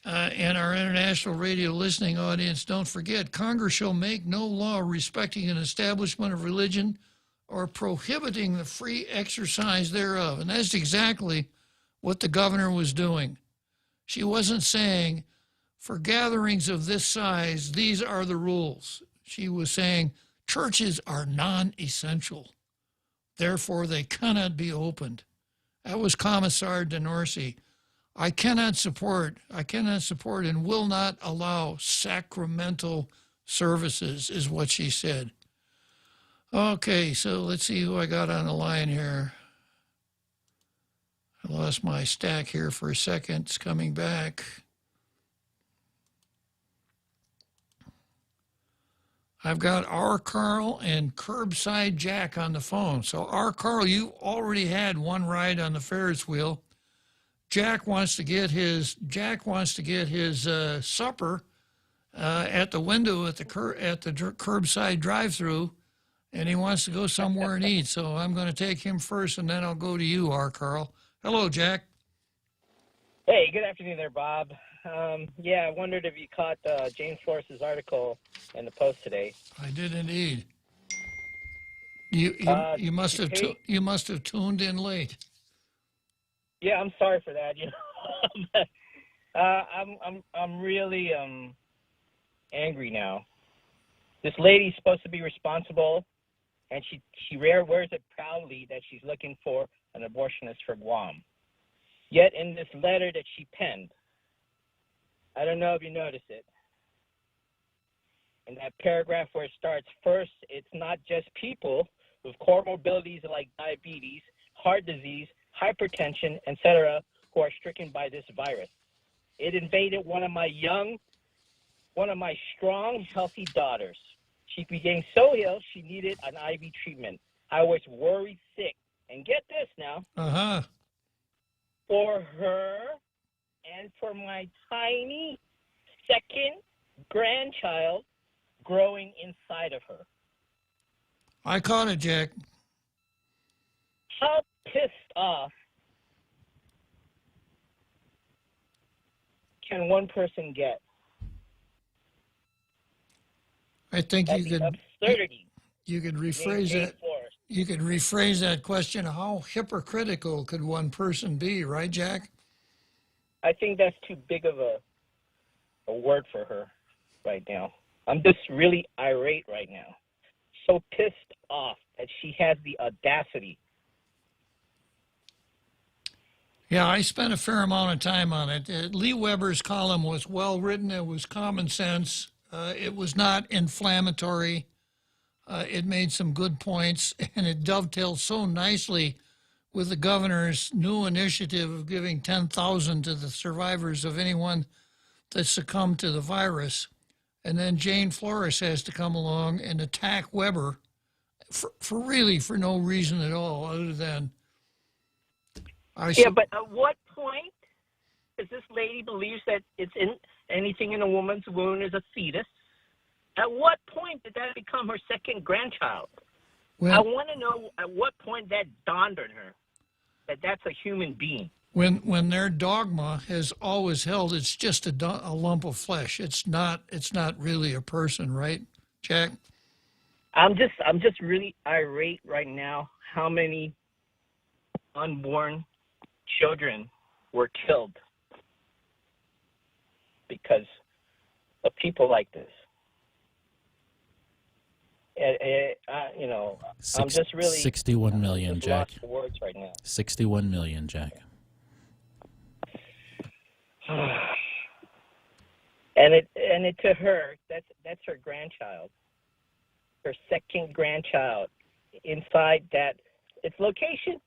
and our international radio listening audience don't forget. Congress shall make no law respecting an establishment of religion or prohibiting the free exercise thereof. And that's exactly what the governor was doing. She wasn't saying, for gatherings of this size, these are the rules. She was saying, churches are non-essential. Therefore, they cannot be opened. That was Commissar DeNorsi. I cannot support and will not allow sacramental services, is what she said. Okay, so let's see who I got on the line here. I lost my stack here for a second. It's coming back. I've got R. Carl and Curbside Jack on the phone. So R. Carl, you already had one ride on the Ferris wheel. Jack wants to get his supper at the window at the curbside drive-through, and he wants to go somewhere and eat. So I'm going to take him first, and then I'll go to you, R. Carl. Hello, Jack. Hey, good afternoon there, Bob. Yeah, I wondered if you caught James Forrest's article in the Post today. I did indeed. You must have tuned in late. Yeah, I'm sorry for that. You know, I'm really angry now. This lady's supposed to be responsible, and she wears it proudly that she's looking for an abortionist for Guam. Yet in this letter that she penned, I don't know if you noticed it, in that paragraph where it starts, first, it's not just people with comorbidities like diabetes, heart disease, hypertension, etc., who are stricken by this virus. It invaded one of my strong, healthy daughters. She became so ill, she needed an IV treatment. I was worried sick. And get this now. Uh-huh. For her and for my tiny second grandchild growing inside of her. I caught it, Jack. How pissed off can one person get? I think you could absurdity. You could rephrase it. You could rephrase that question. How hypocritical could one person be, right, Jack? I think that's too big of a word for her right now. I'm just really irate right now. So pissed off that she has the audacity. Yeah, I spent a fair amount of time on it. Lee Weber's column was well written. It was common sense. It was not inflammatory. It made some good points, and it dovetailed so nicely with the governor's new initiative of giving $10,000 to the survivors of anyone that succumbed to the virus. And then Jane Flores has to come along and attack Weber for no reason at all, other than but at what point does this lady believes that anything in a woman's womb is a fetus? At what point did that become her second grandchild? I want to know at what point that dawned on her that that's a human being. When their dogma has always held it's just a lump of flesh. It's not really a person, right, Jack? I'm just really irate right now. How many unborn children were killed because of people like this? I'm just really 61 million, Jack. Lost for words right now. 61 million, Jack. And it to her, that's her grandchild. her second grandchild inside its location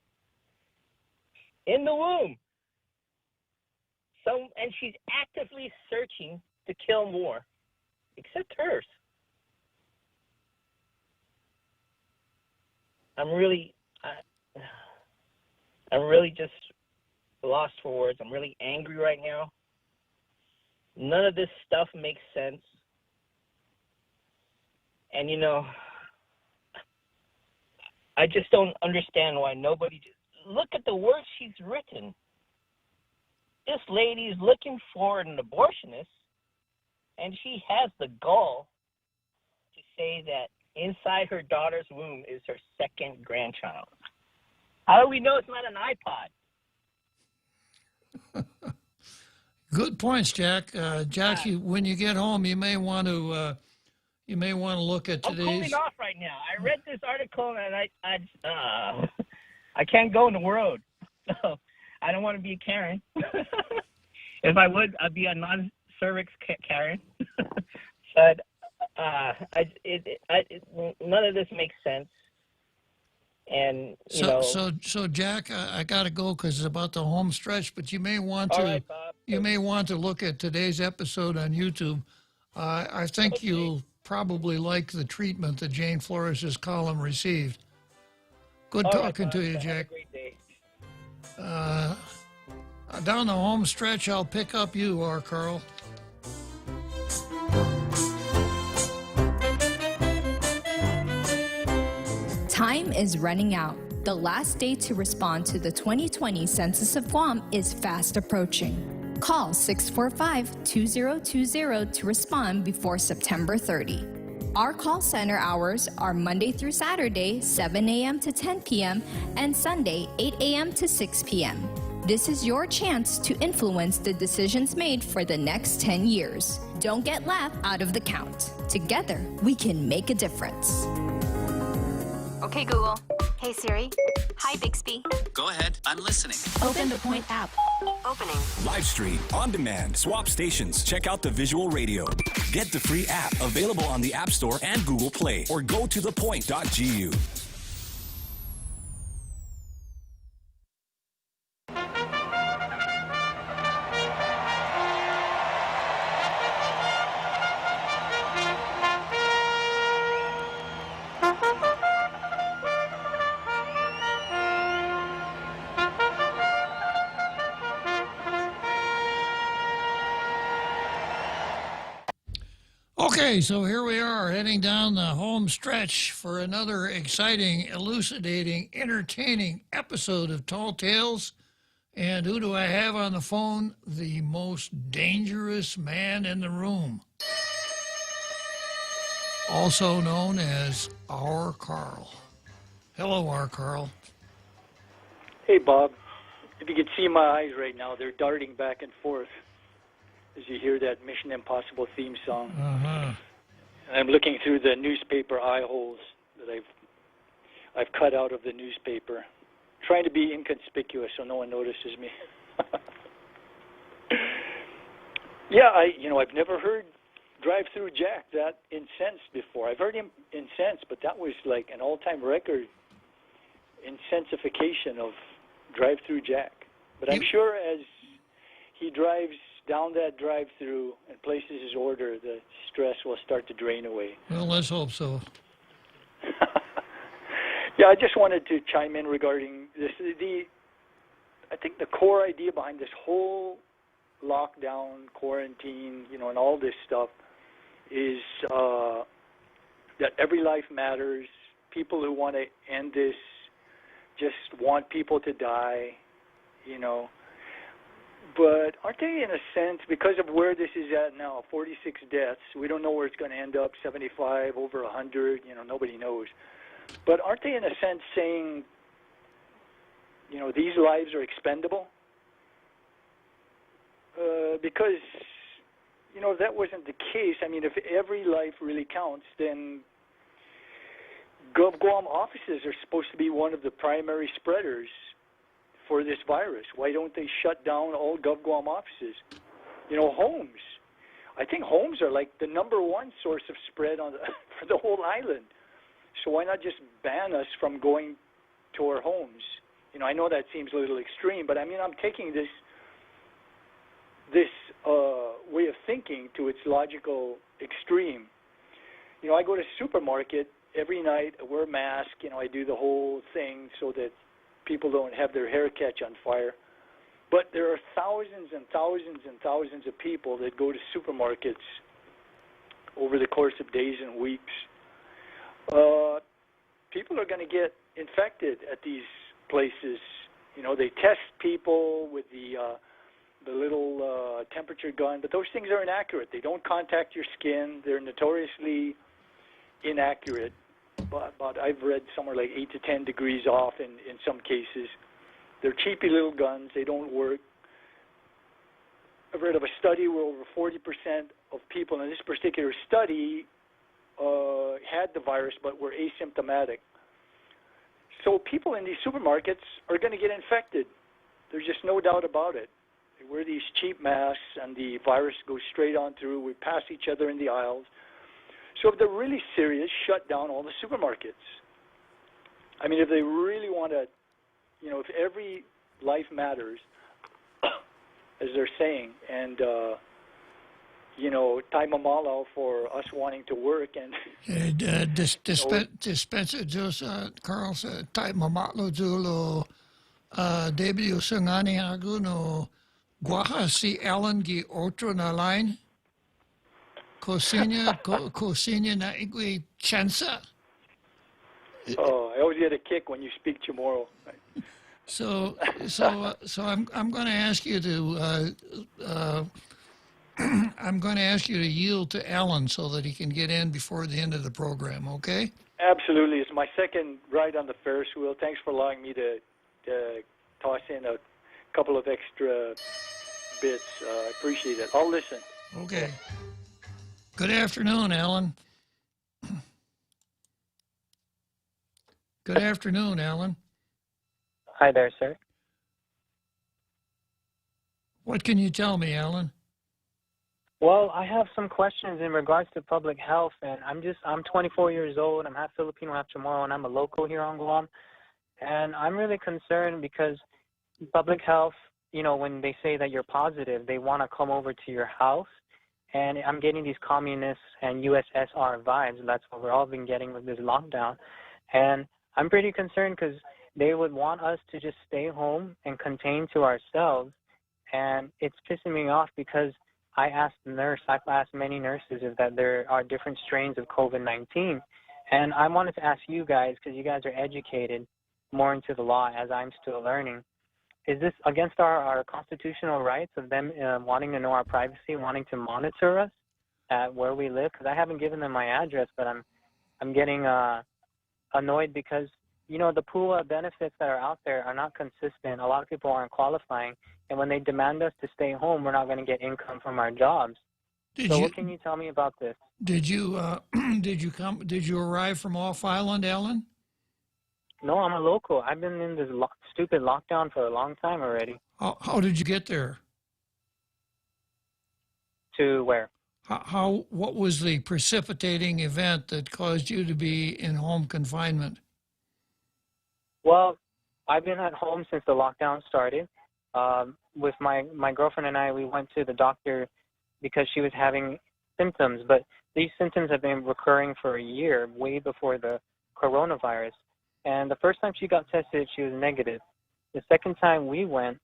in the womb. And she's actively searching to kill more, except hers. I'm really just lost for words. I'm really angry right now. None of this stuff makes sense. And, I just don't understand why nobody... Look at the words she's written. This lady is looking for an abortionist, and she has the gall to say that inside her daughter's womb is her second grandchild. How do we know it's not an iPod? Good points, Jack. Jack, when you get home, you may want to look at today's. I'm cooling off right now. I read this article and I can't go in the road, so I don't want to be a Karen. If I would, I'd be a non-cervix Karen. But none of this makes sense. And so Jack, I gotta go because it's about the home stretch. But you may want to, right, Bob. you may want to look at today's episode on YouTube. I think you'll probably like the treatment that Jane Flores's column received. Good talking to you, Jack. Have a great day. Down the home stretch, I'll pick up you, Carl. Time is running out. The last day to respond to the 2020 Census of Guam is fast approaching. Call 645-2020 to respond before September 30. Our call center hours are Monday through Saturday, 7 a.m. to 10 p.m., and Sunday, 8 a.m. to 6 p.m. This is your chance to influence the decisions made for the next 10 years. Don't get left out of the count. Together, we can make a difference. Okay, Google. Hey, Siri. Hi, Bixby. Go ahead. I'm listening. Open the Point app. Opening. Live stream, on demand, swap stations. Check out the visual radio. Get the free app available on the App Store and Google Play, or go to thepoint.gu. Okay, so here we are heading down the home stretch for another exciting, elucidating, entertaining episode of Tall Tales. And who do I have on the phone? The most dangerous man in the room. Also known as Our Carl. Hello, Our Carl. Hey, Bob. If you could see my eyes right now, they're darting back and forth as you hear that Mission Impossible theme song. Uh-huh. I'm looking through the newspaper eye holes that I've cut out of the newspaper, trying to be inconspicuous so no one notices me. Yeah, I've never heard Drive-Through Jack that incensed before. I've heard him incensed, but that was like an all-time record insensification of Drive-Through Jack. But I'm sure as he drives down that drive-through and places his order, the stress will start to drain away. Well, let's hope so. Yeah, I just wanted to chime in regarding this. I think the core idea behind this whole lockdown, quarantine, and all this stuff is that every life matters. People who want to end this just want people to die, But aren't they, in a sense, because of where this is at now, 46 deaths, we don't know where it's going to end up, 75, over 100, nobody knows. But aren't they, in a sense, saying, these lives are expendable? Because, if that wasn't the case, if every life really counts, then GovGuam offices are supposed to be one of the primary spreaders for this virus. Why don't they shut down all GovGuam offices? Homes. I think homes are like the number one source of spread for the whole island. So why not just ban us from going to our homes? I know that seems a little extreme, but I mean, I'm taking this way of thinking to its logical extreme. I go to the supermarket every night, I wear a mask, I do the whole thing so that people don't have their hair catch on fire. But there are thousands and thousands and thousands of people that go to supermarkets over the course of days and weeks. People are going to get infected at these places. They test people with the little temperature gun, but those things are inaccurate. They don't contact your skin. They're notoriously inaccurate. But I've read somewhere like 8 to 10 degrees off in some cases. They're cheapy little guns. They don't work. I've read of a study where over 40% of people in this particular study had the virus but were asymptomatic. So people in these supermarkets are going to get infected. There's just no doubt about it. They wear these cheap masks and the virus goes straight on through. We pass each other in the aisles. So if they're really serious, shut down all the supermarkets. I mean, if they really want to, if every life matters, as they're saying, and, tayo mamalaw for us wanting to work and... Dispensa Diyos, Carl, tayo mamatlo dulo, debut sa ngani aguno, guaha si Alan gi otro na line, Cosinya na igwe chansa. Oh, I always get a kick when you speak Chamorro. So I'm going to ask you to I'm going to ask you to yield to Alan so that he can get in before the end of the program. Okay? Absolutely, it's my second ride on the Ferris wheel. Thanks for allowing me to toss in a couple of extra bits. I appreciate it. I'll listen. Okay. Good afternoon, Alan. Good afternoon, Alan. Hi there, sir. What can you tell me, Alan? Well, I have some questions in regards to public health, and I'm 24 years old. I'm half Filipino, half Chamorro, and I'm a local here on Guam. And I'm really concerned because public health, when they say that you're positive, they want to come over to your house. And I'm getting these communist and USSR vibes. That's what we're all been getting with this lockdown. And I'm pretty concerned because they would want us to just stay home and contain to ourselves. And it's pissing me off because I've asked many nurses if that there are different strains of COVID-19. And I wanted to ask you guys, because you guys are educated more into the law as I'm still learning, is this against our constitutional rights of them wanting to know our privacy, wanting to monitor us at where we live? Because I haven't given them my address, but I'm getting annoyed because, the pool of benefits that are out there are not consistent. A lot of people aren't qualifying. And when they demand us to stay home, we're not going to get income from our jobs. What can you tell me about this? Did you did you arrive from off island, Alan? No, I'm a local. I've been in this stupid lockdown for a long time already. How did you get there? To where? What was the precipitating event that caused you to be in home confinement? Well, I've been at home since the lockdown started. With my girlfriend and I, we went to the doctor because she was having symptoms, but these symptoms have been recurring for a year, way before the coronavirus. And the first time she got tested, she was negative. The second time we went,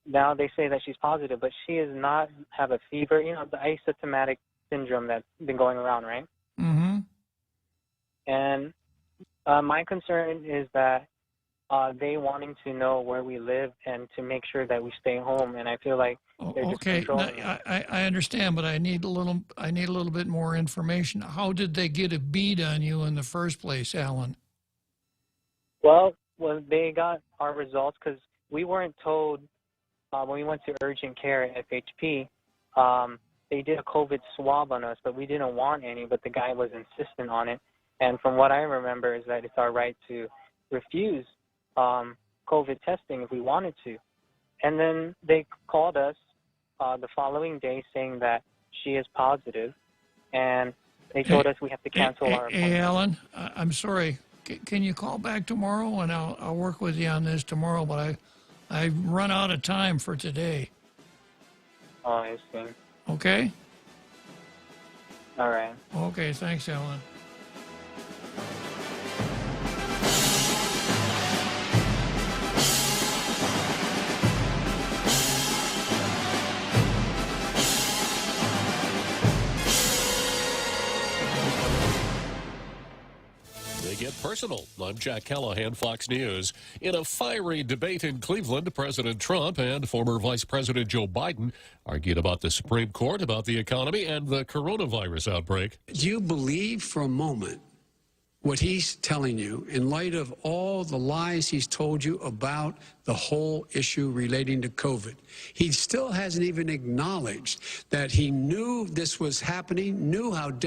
now they say that she's positive, but she does not have a fever, the asymptomatic syndrome that's been going around, right? Mm-hmm. And my concern is that they wanting to know where we live and to make sure that we stay home, and I feel like they're just controlling us. I understand, but I need a little bit more information. How did they get a bead on you in the first place, Alan? Well, they got our results because we weren't told when we went to urgent care at FHP. They did a COVID swab on us, but we didn't want any, but the guy was insistent on it. And from what I remember is that it's our right to refuse COVID testing if we wanted to. And then they called us the following day saying that she is positive. And They told us we have to cancel our appointment. Hey, Alan, I'm sorry. Can you call back tomorrow, and I'll work with you on this tomorrow, but I run out of time for today. Oh, I see. Okay? All right. Okay, thanks, Alan. They get personal. I'm Jack Callahan, Fox News. In a fiery debate in Cleveland, President Trump and former Vice President Joe Biden argued about the Supreme Court, about the economy, and the coronavirus outbreak. Do you believe for a moment what he's telling you in light of all the lies he's told you about the whole issue relating to COVID? He still hasn't even acknowledged that he knew this was happening, knew how dangerous